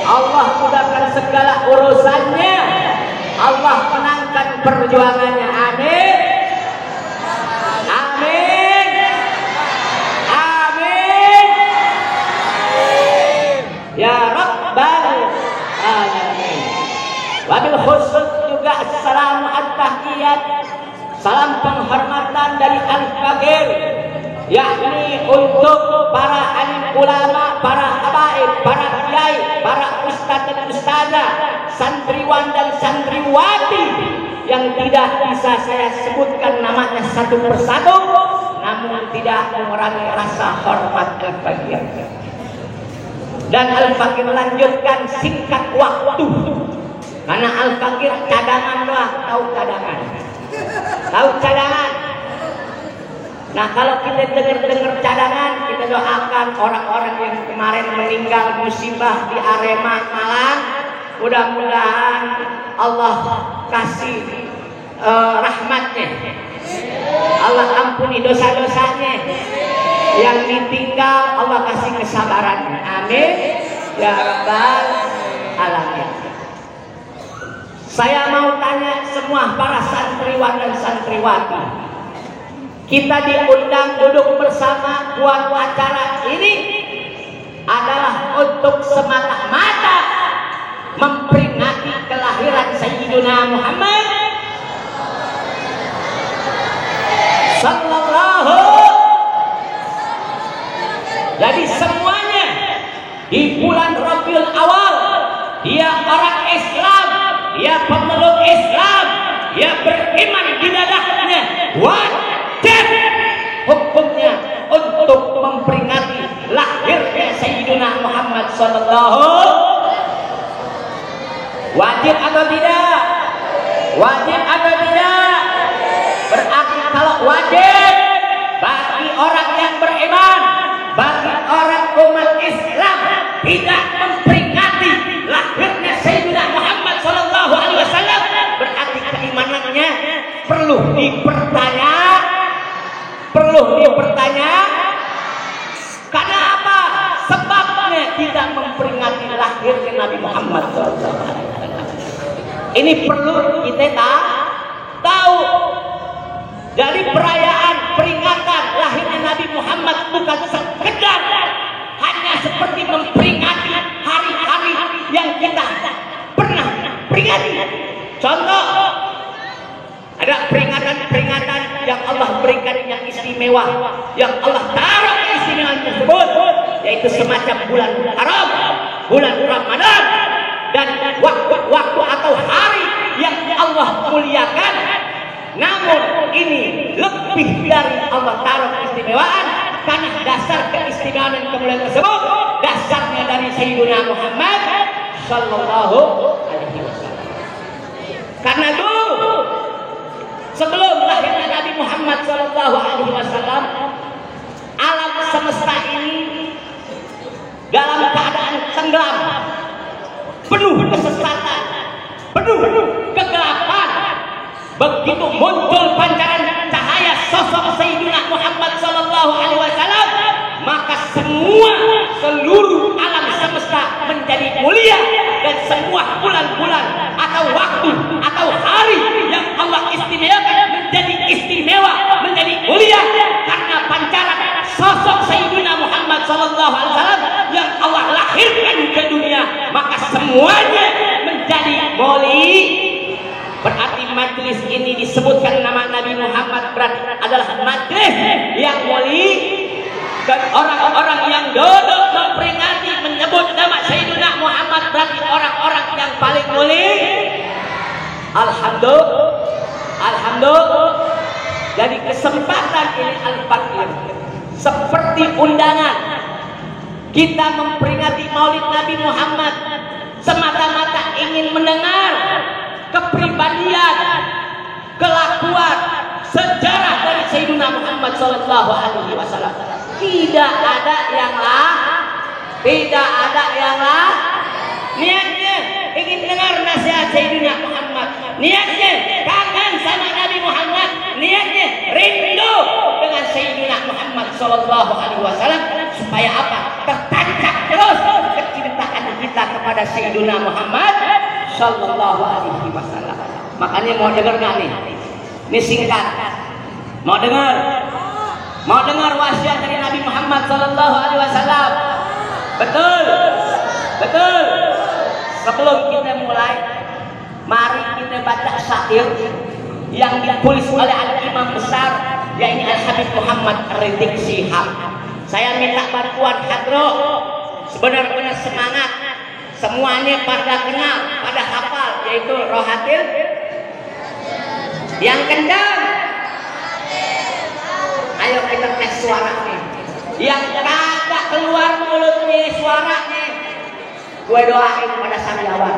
Allah mudahkan segala urusannya, Allah menangkan perjuangannya. Amin. Amin. Amin. Ya Rabbal Alamin. Wabil khusus juga salam at-tahiyat, salam penghormatan dari Al-Fakir, yakni untuk para alim ulama, para habaib, para kiai, para ustadz dan ustazah, santriwan dan santriwati yang tidak bisa saya sebutkan namanya satu persatu, namun tidak mengurangi rasa hormat Al-Fakir. Dan Al-Fakir lanjutkan singkat waktu, karena Al-Fakir cadangan doang, tahu cadangan, tahu cadangan. Nah kalau kita dengar cadangan, kita doakan orang-orang yang kemarin meninggal musibah di Arema Malang, mudah-mudahan Allah kasih rahmatnya, Allah ampuni dosa-dosanya, yang ditinggal Allah kasih kesabaran, amin ya rabbal alamin. Saya mau tanya semua para santriwan dan santriwati, kita diundang duduk bersama buat acara ini adalah untuk semata-mata memperingati kelahiran Sayyidina Muhammad sallallahu. Jadi semuanya di bulan Rabiul Awal, dia orang Islam, dia pemeluk Islam, dia beriman di dadanya, wajib hukumnya untuk memperingati lahirnya Sayyidina Muhammad sallallahu. Wajib atau tidak? Wajib atau tidak? Berarti kalau wajib bagi orang yang beriman, bagi orang umat Islam tidak memperingati lahirnya Sayyidina Muhammad sallallahu alaihi wasallam, berarti keimanannya perlu dipertanya. Perlu dipertanya. Karena apa? Sebabnya tidak memperingati lahirnya Nabi Muhammad SAW. Ini perlu kita tahu. Jadi perayaan peringatan lahirnya Nabi Muhammad bukan sekedar hanya seperti memperingati hari-hari yang kita pernah peringati. Contoh, ada peringatan-peringatan yang Allah berikan yang istimewa, yang Allah taruh keistimewaan tersebut, yaitu semacam bulan haram, bulan Ramadan, dan waktu atau hari yang Allah muliakan. Namun ini lebih dari Allah taruh keistimewaan, karena dasar keistimewaan dan kemuliaan tersebut dasarnya dari Sayyidina Muhammad sallallahu alaihi wasallam. Karena dulu sebelum lahirnya Nabi Muhammad sallallahu alaihi wasallam, alam semesta ini dalam keadaan tenggelam, penuh kesesatan, penuh kegelapan. Begitu muncul pancaran cahaya sosok Sayyidina Muhammad sallallahu alaihi wasallam, maka seluruh alam semesta menjadi mulia, dan semua bulan-bulan atau waktu atau hari yang Allah istimewakan menjadi istimewa, menjadi mulia karena pancaran sosok Sayyidina Muhammad sallallahu alaihi wasallam yang Allah lahirkan ke dunia, maka semuanya menjadi mulia. Berarti majlis ini disebutkan nama Nabi Muhammad berarti adalah majlis yang mulia, dan orang-orang yang duduk memperingati menyebut nama Sayyidina Muhammad berarti orang-orang yang paling mulia. Alhamdulillah. Jadi kesempatan ini Al-Fakir seperti undangan kita memperingati Maulid Nabi Muhammad semata-mata ingin mendengar kepribadian, kelakuan, sejarah dari Sayyidina Muhammad sallallahu alaihi wasallam. Tidak ada yang niatnya ingin dengar nasihat Sayyidina Muhammad, niatnya kangen sama Nabi Muhammad, niatnya rindu dengan Sayyidina Muhammad sallallahu alaihi wasallam, supaya apa? Tertancap terus kecintaan kita kepada Sayyidina Muhammad sallallahu alaihi wasallam. Makanya mau dengar nggak nih? Ini singkat. Mau dengar wasiat dari Nabi Muhammad sallallahu alaihi wasallam? Betul. Sebelum kita mulai, mari kita baca syair yang ditulis oleh al-imam besar, yaitu Al-Habib Muhammad Rizik Syihab. Saya minta bantuan hadroh, sebenar-benar semangat. Semuanya pada kenal, pada hafal, yaitu Rohatil Yang kencang. Ayo kita tes suaranya. Yang kagak keluar mulutnya suaranya, gue doain pada sandiawan.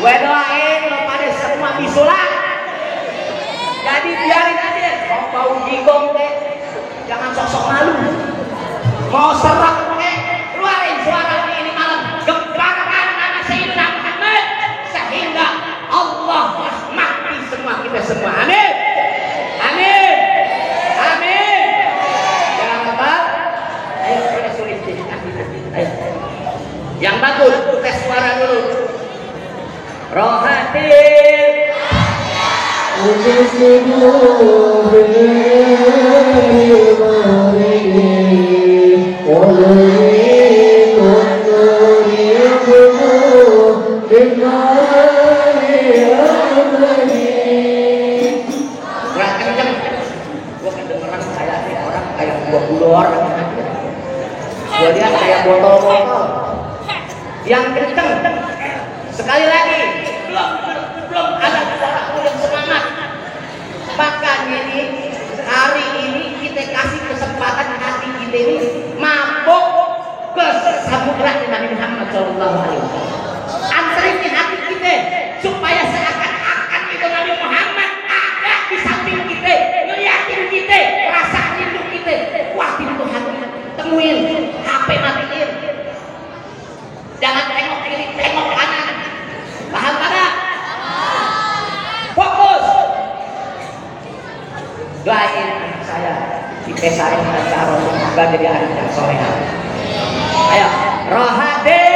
Gue doain lo pada semua bisulan. Jadi biarin aja. Mau bau gigong deh, jangan sosok malu. Mau serak deh, keluarin suaranya ini malam. Gebrakan nama Sayyidina Muhammad sehingga Allah rahmati semua kita semua. Amin. Amin. Amin. Jangan lupa. Ayo kita sulit deh. Ayo. Yang bagus tes suara dulu. Rohatil. Gue lihat kayak botol-botol yang kenceng. Sekali lagi, belum ada suara yang semangat. Bahkan ini hari ini kita kasih kesempatan hati kita ini mabuk ke samudra Nabi Muhammad SAW. Anterin hati kita supaya seakan-akan itu Nabi Muhammad ada di samping kita, ngeliatin kita, rasa rindu kita. Wah, itu hati temuin, HP matiin. Jangan tengok kiri, tengok kanan. Paham kagak? Fokus. Doain saya di pesaing dan calon semoga jadi anak yang soleh. Ayo, rohadil.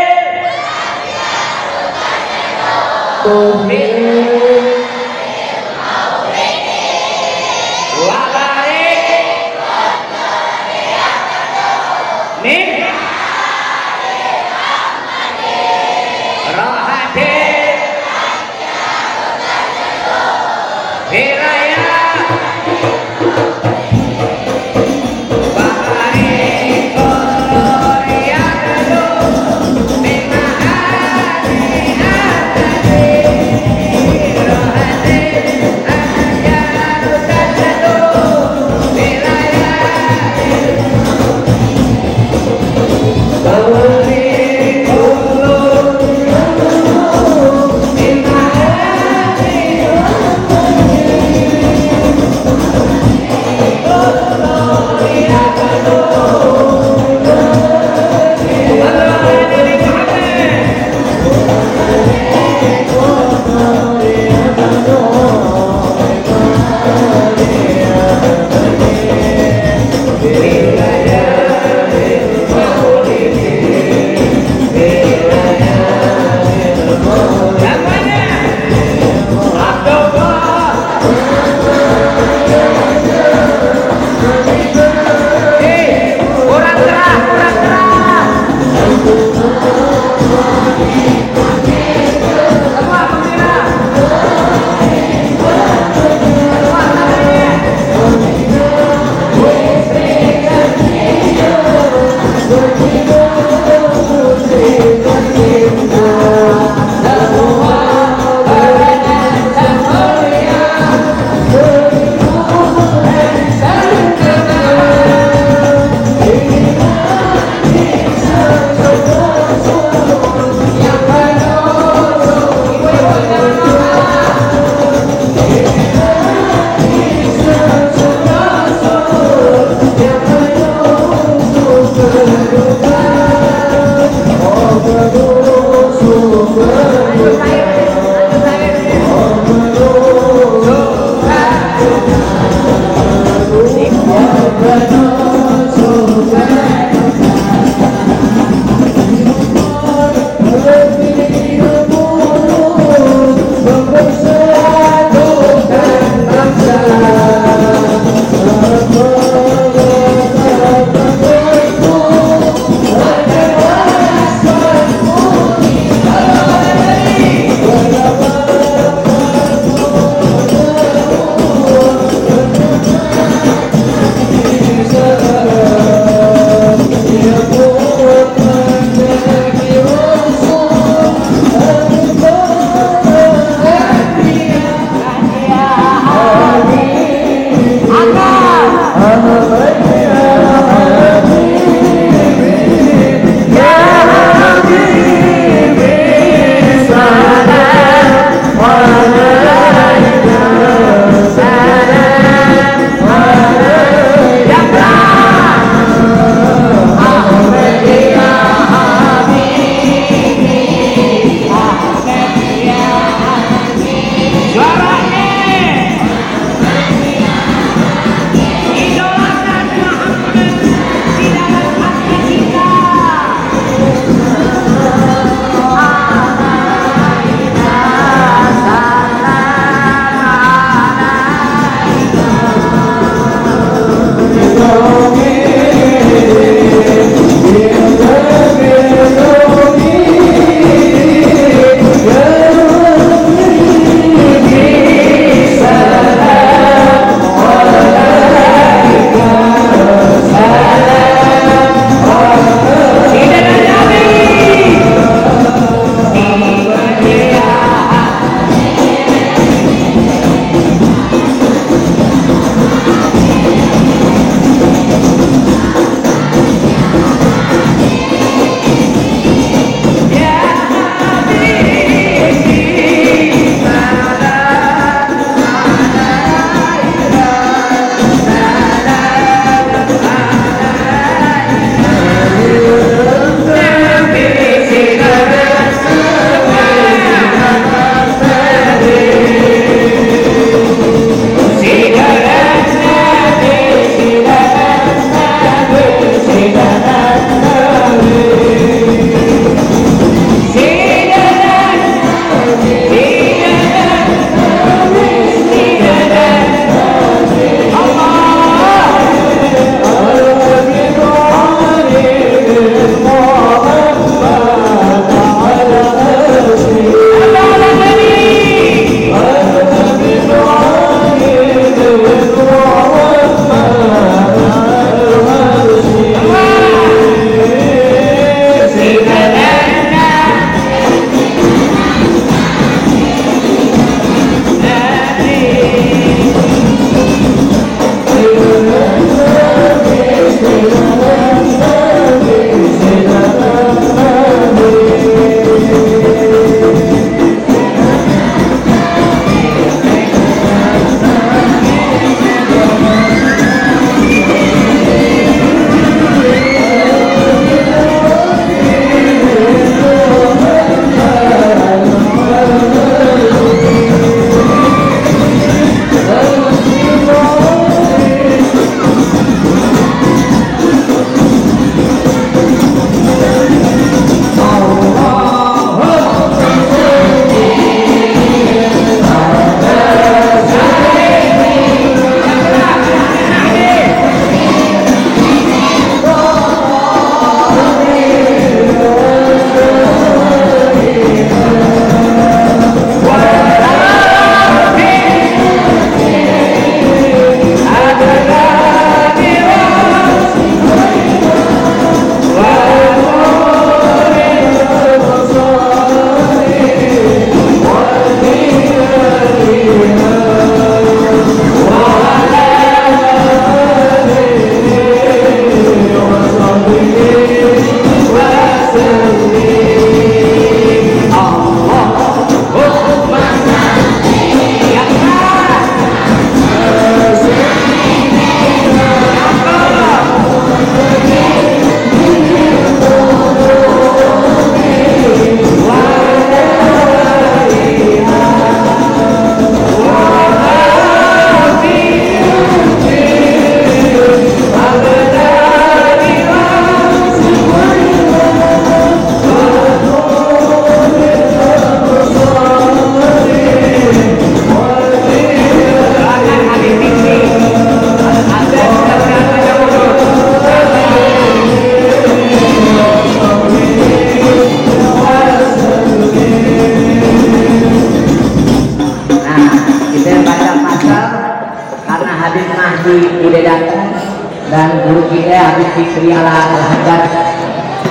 istri Al-Haddad.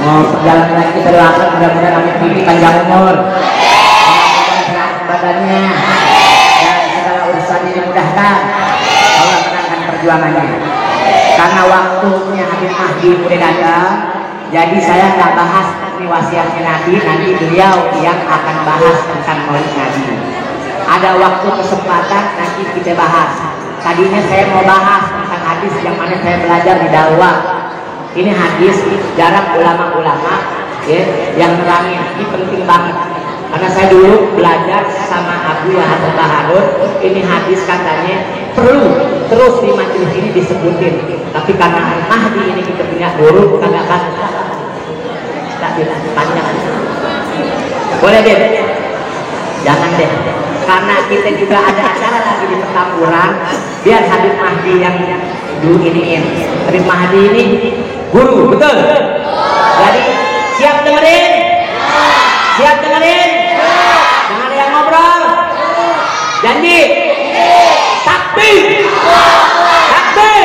Mau perjalanan kita doakan mudah-mudahan Amin Bibi panjang umur, sehat badannya, dan segala urusan dimudahkan. Allah menangkan perjuangannya. Karena waktunya Habib Mahdi udah datang, jadi saya nggak bahas wasiatnya Nabi, nanti beliau yang akan bahas tentang Maulid Nabi. Ada waktu kesempatan nanti kita bahas. Tadinya saya mau bahas tentang hadis yang mana saya belajar di Dalwa. Ini hadis jarang ulama-ulama ya, yang nerangin. Ini penting banget. Karena saya dulu belajar sama Abu Yahya Al-Baharun. Ini hadis katanya perlu terus di majelis ini disebutin. Tapi karena Mahdi ini kita punya guru, kagak kan? Tak bilang panjang. Boleh deh? Jangan deh. Karena kita juga ada acara lagi di Petamburan. Biar Habib Mahdi yang dulu iniin. Habib Mahdi ini guru, betul? Jadi siap dengerin? Siap dengerin? Jangan ada yang ngobrol. Janji? Takbir! Takbir!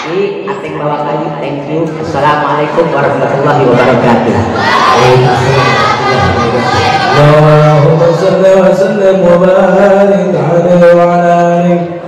Jadi Ateng bawa lagi. Thank you. Assalamualaikum warahmatullahi wabarakatuh. Allahumma salli wa sallim wa barik alaihi wa ala alihi.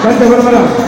Assalamualaikum.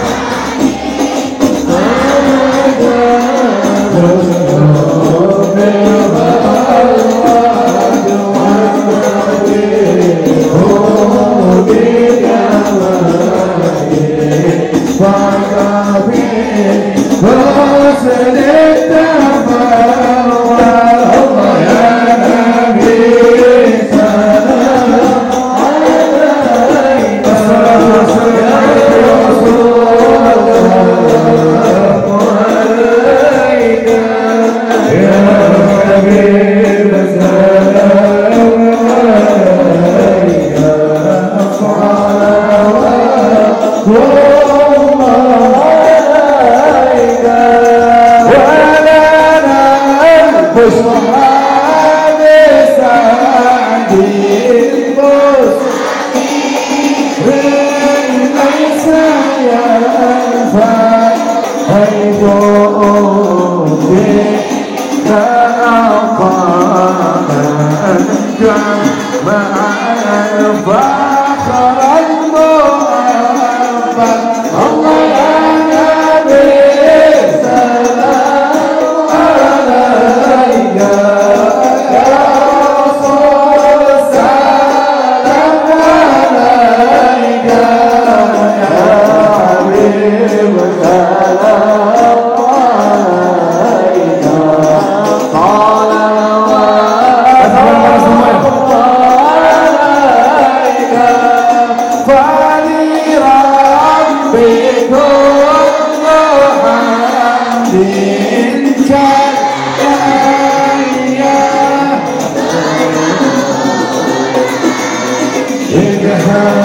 Terima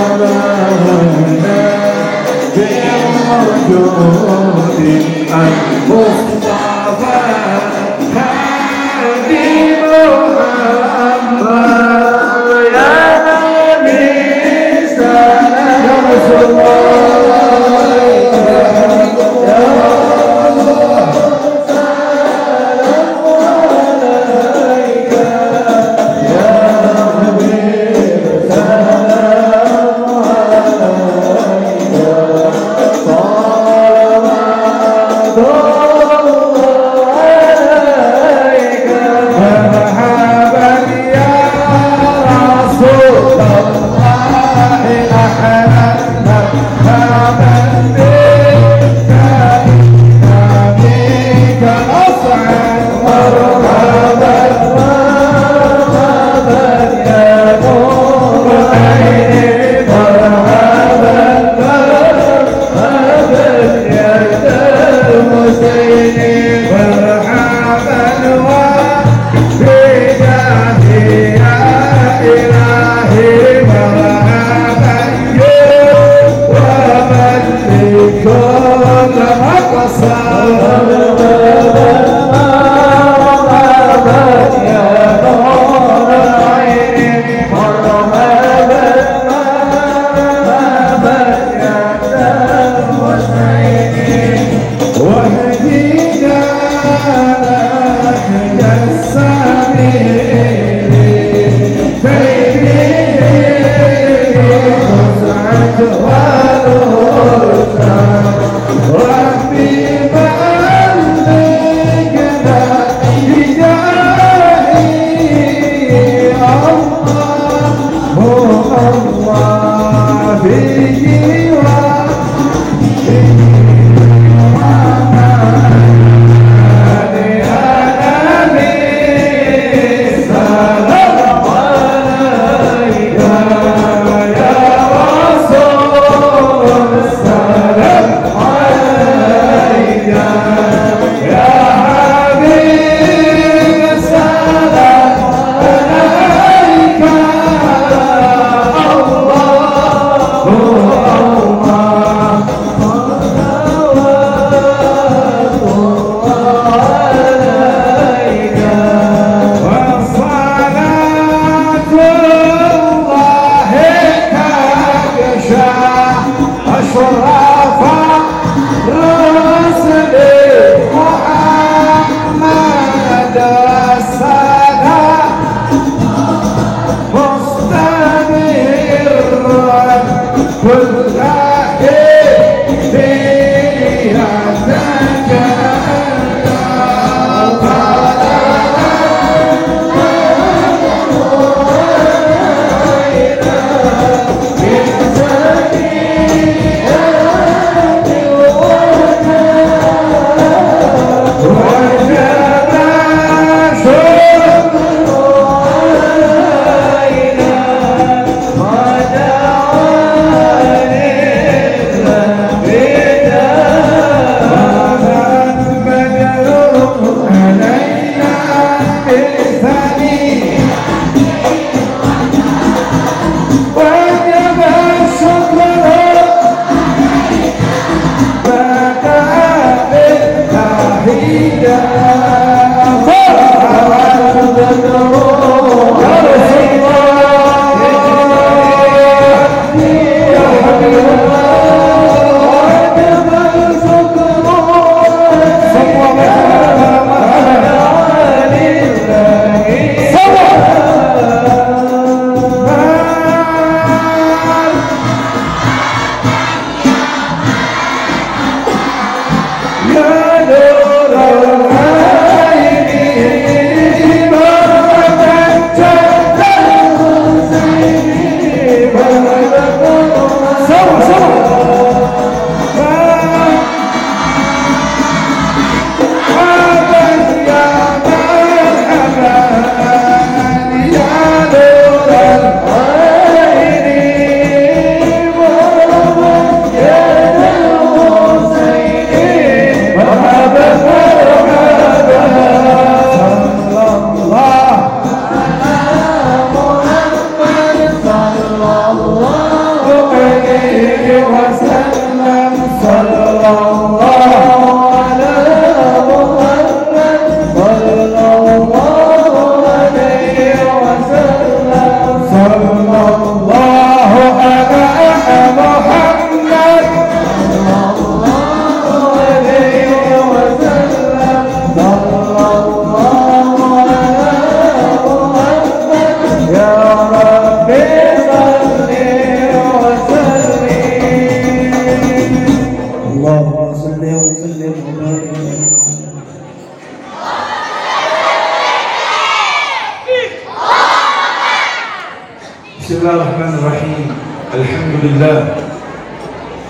Bismillahirrahmanirrahim. Alhamdulillah.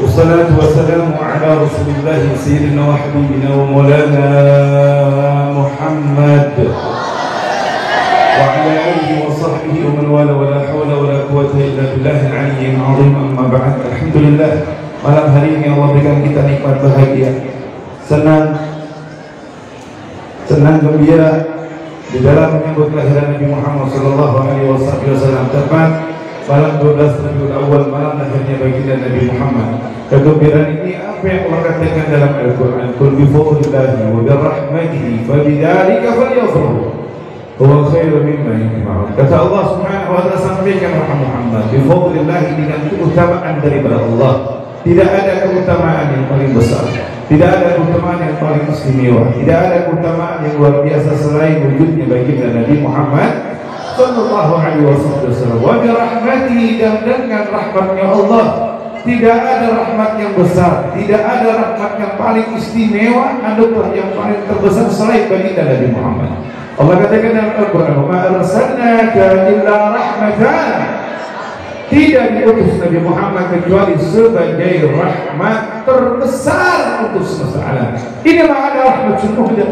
Wassalatu wassalamu ala Rasulillah sayyidina wa habibina wa maulana Muhammad wa ala alihi wa sahbihi wa man wala wa la hawla wa la quwwata illa billahil aliyyil azim. Amma ba'd. Alhamdulillah, malam hari ini Allah berikan kita nikmat bahagia, senang gembira di dalam menyambut kelahiran Nabi Muhammad sallallahu alaihi wasallam, tepat malam 12 Rabiul Awal, malam lahirnya baginda Nabi Muhammad. Kegembiraan ini apa yang Allah katakan dalam Al-Quran, Qul bi fadlillahi wa bi rahmatihi fa bidzalika falyafrahu huwa khairum mimma yajma'un. Kata Allah Subhanahu wa taala, sampaikan Muhammad, bi fadlillahi, dengan keutamaan daripada Allah. Tidak ada keutamaan yang paling besar, tidak ada keutamaan yang paling istimewa, tidak ada keutamaan yang luar biasa selain wujudnya baginda Nabi Muhammad sallallahu alaihi wasallam. Wa bi rahmatihi, dan dengan rahmatnya Allah. Tidak ada rahmat yang besar, tidak ada rahmat yang paling istimewa, anugerah yang paling terbesar selain baginda Nabi Muhammad. Allah katakan dalam Al-Quran, "Ma arsalnaka illa rahmatan." Tidak diutus Nabi Muhammad kecuali sebagai rahmat terbesar untuk semesta alam. Inilah ada rahmat sungguhnya.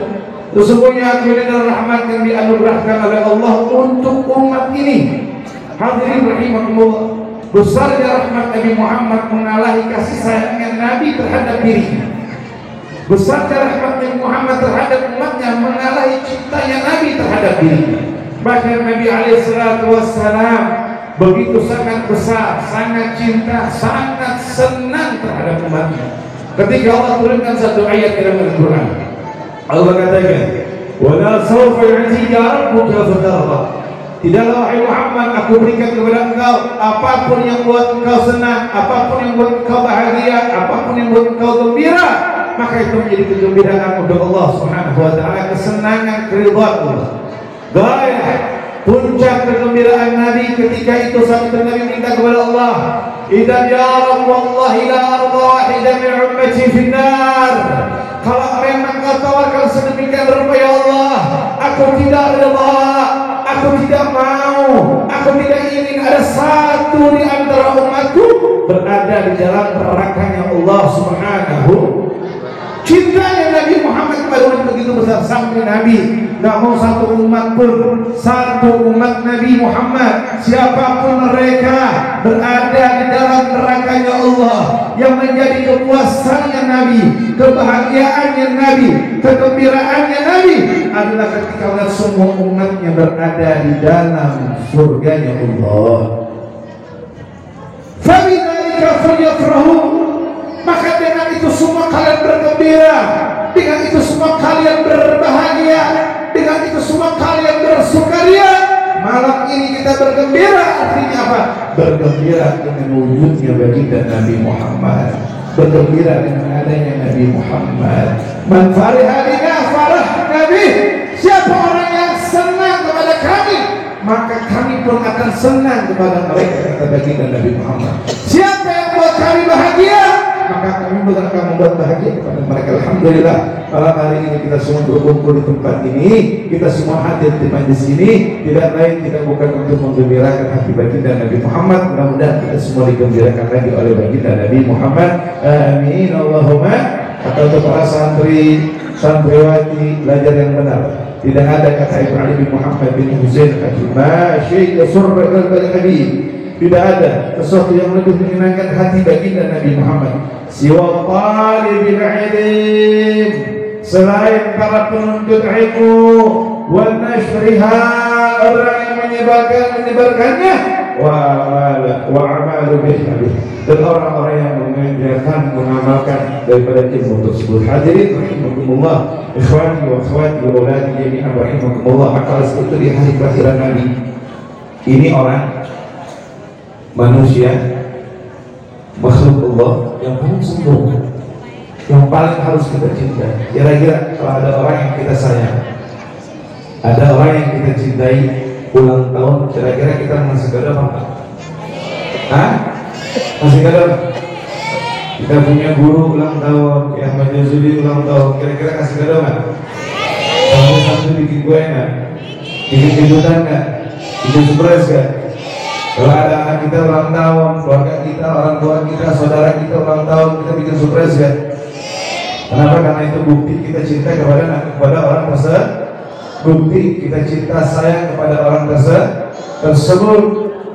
Sesungguhnya aku ini adalah rahmat yang dianugerahkan oleh Allah untuk umat ini. Hadirin rahimakumullah, besarnya rahmat Nabi Muhammad mengalahi kasih sayangnya Nabi terhadap dirinya. Besarnya rahmat Nabi Muhammad terhadap umatnya mengalahi cintanya Nabi terhadap dirinya. Bahkan Nabi SAW begitu sangat besar, sangat cinta, sangat senang terhadap umatnya. Ketika Allah turunkan satu ayat dalam Al-Quran, Allah katakan, "Wala sawfa yu'tika rabbuka fatarda." Tidaklah wahai Muhammad, aku berikan kepada engkau apapun yang buat engkau senang, apapun yang buat engkau bahagia, apapun yang buat engkau gembira, maka itu menjadi kegembiraan untuk Allah Subhanahu wa taala, kesenangan, keridhaan Allah. Gaya puncak kegembiraan Nabi ketika itu sampai Nabi minta kepada Allah, "Idzan ya Rabbullah ila arda wahidah min ummati finnar." Kalau memang kau tawarkan sedemikian rupa ya Allah, aku tidak rela, aku tidak mau, aku tidak ingin ada satu di antara umatku berada di dalam nerakanya Allah Subhanahu. Cintanya Nabi Muhammad kepada begitu besar sampai Nabi nggak mau satu umat pun, satu umat Nabi Muhammad, siapapun mereka berada di dalam nerakanya Allah. Yang menjadi kepuasannya Nabi, kebahagiaannya Nabi, kegembiraannya Nabi adalah ketika melihat semua umatnya berada di dalam surganya Allah. Fabidzalika falyafrahu, maka dengan itu semua kalian bergembira, dengan itu semua kalian berbahagia, dengan itu semua kalian bersukaria. Malam ini kita bergembira, artinya apa? Bergembira dengan wujudnya baginda Nabi Muhammad, bergembira dengan adanya Nabi Muhammad. Man fariha bina farah Nabi, siapa orang yang senang kepada kami, maka kami pun akan senang kepada mereka, kata baginda Nabi Muhammad. Siapa yang buat kami bahagia, maka kami pun akan membuat bahagia kepada mereka. Alhamdulillah, malam hari ini kita semua berkumpul di tempat ini, kita semua hadir di majlis ini, tidak lain tidak bukan untuk menggembirakan hati baginda Nabi Muhammad. Mudah-mudahan kita semua digembirakan lagi oleh baginda Nabi Muhammad. Amin Allahumma. Atau untuk para santri, santriwati, belajar yang benar. Tidak ada kata Ibu Ali bin Muhammad bin Husain Masyi yasurra qalbal habib. Tidak ada sesuatu yang lebih menyenangkan hati baginda Nabi Muhammad siwa talibil ilm, selain para penuntut ilmu, wa nashriha, orang yang menyebarkannya, wa amalu bihi, dan orang-orang yang mengerjakan, mengamalkan daripada ilmu tersebut. Hadirin rahimakumullah, ikhwani wa akhwati wa auladi jami'an rahimakumullah. Maka seperti di hari kelahiran Nabi ini, orang manusia, makhluk Allah yang paling sempurna, yang paling harus kita cintai. Kira-kira kalau ada orang yang kita sayang, ada orang yang kita cintai, ulang tahun, kira-kira kita masih kado apa? Hah? Masih kado? Kita punya guru ulang tahun, ya Ahmad Jazuli ulang tahun, kira-kira kasih kado nggak? Satu bikin kue nggak? Bikin kejutan nggak? Bikin surprise nggak? Kalau ada anak kita ulang tahun, keluarga kita, orang tua kita, saudara kita ulang tahun, kita bikin surprise ya. Kenapa? Karena itu bukti kita cinta kepada orang tersebut. Bukti kita cinta sayang kepada orang tersebut.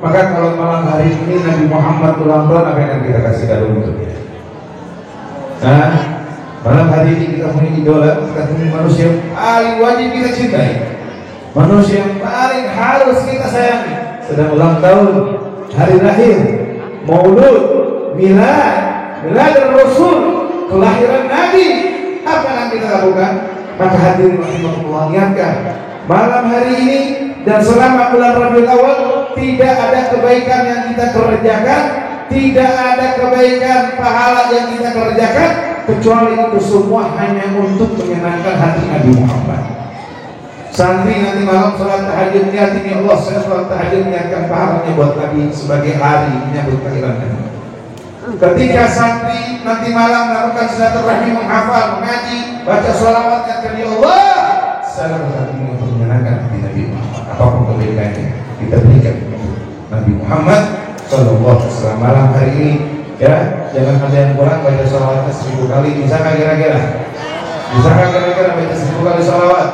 Maka kalau malam hari ini Nabi Muhammad ulang tahun, apa yang akan kita kasih kado untuk dia? Nah, malam hari ini kita punya idola, kita punya manusia yang paling wajib kita cintai, manusia yang paling harus kita sayangi. Sedang ulang tahun, hari lahir, maulud, milad Rasul, kelahiran Nabi. Apa yang kita lakukan? Maka hadirin rahimahullah, ingatkan malam hari ini dan selama bulan Rabiul Awal tidak ada kebaikan yang kita kerjakan, tidak ada kebaikan pahala yang kita kerjakan kecuali itu semua hanya untuk menyenangkan hati Nabi Muhammad. Santri nanti malam sholat tahajud, niatin ya Allah, saya sholat tahajud niatkan pahalanya buat Nabi sebagai hari menyambut kelahiran Nabi. Ketika santri nanti malam melakukan silaturahmi, menghafal, mengaji, baca sholawat, niatkan ya Allah, saya berhati untuk menyenangkan hati Nabi Muhammad. Apapun kebaikannya kita berikan Nabi Muhammad Sallallahu Alaihi Wasallam. Malam hari ini ya, jangan ada yang kurang baca sholawatnya 1000 kali. Bisa nggak kira-kira? Bisa nggak kira-kira baca 1000 kali sholawat?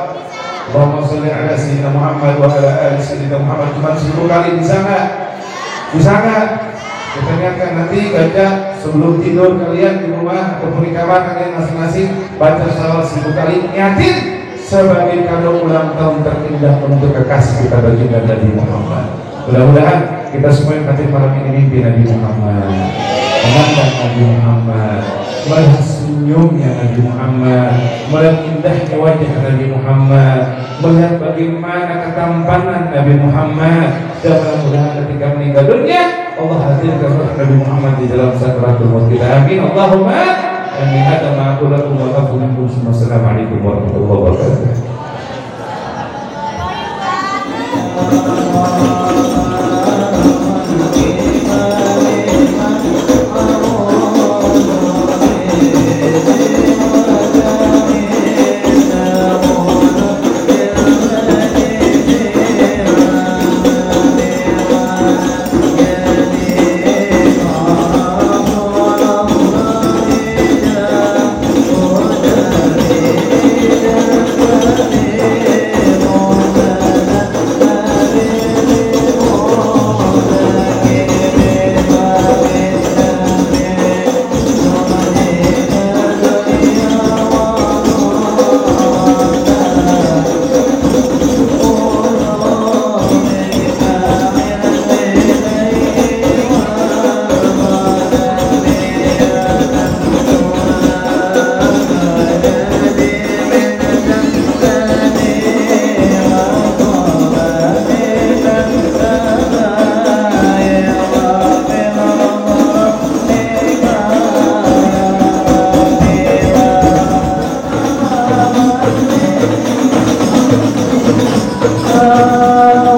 Allahumma sholli ala sayyidina Muhammad wa ala ali sayyidina Muhammad. Cuma 1000 kali, bisa nggak? Bisa nggak? Kita niatkan nanti baca sebelum tidur kalian di rumah ataupun di kamar kalian masing-masing baca sholawat 1000 kali. Niatin sebagai kado ulang tahun terindah untuk kekasih kita baginda Nabi Muhammad. Mudah-mudahan kita semua yang hadir malam ini mimpi Nabi Muhammad, memandang Nabi Muhammad, melihat senyumnya Nabi Muhammad, melihat indahnya wajah Nabi Muhammad, melihat bagaimana ketampanan Nabi Muhammad, dan mudah-mudahan ketika meninggal dunia Allah hadirkan roh Nabi Muhammad di dalam sakaratul maut kita. Amin. Allahumma amin. Hadza ma aqulu lakum wa lakum. Wassalamualaikum warahmatullahi wabarakatuh. Allah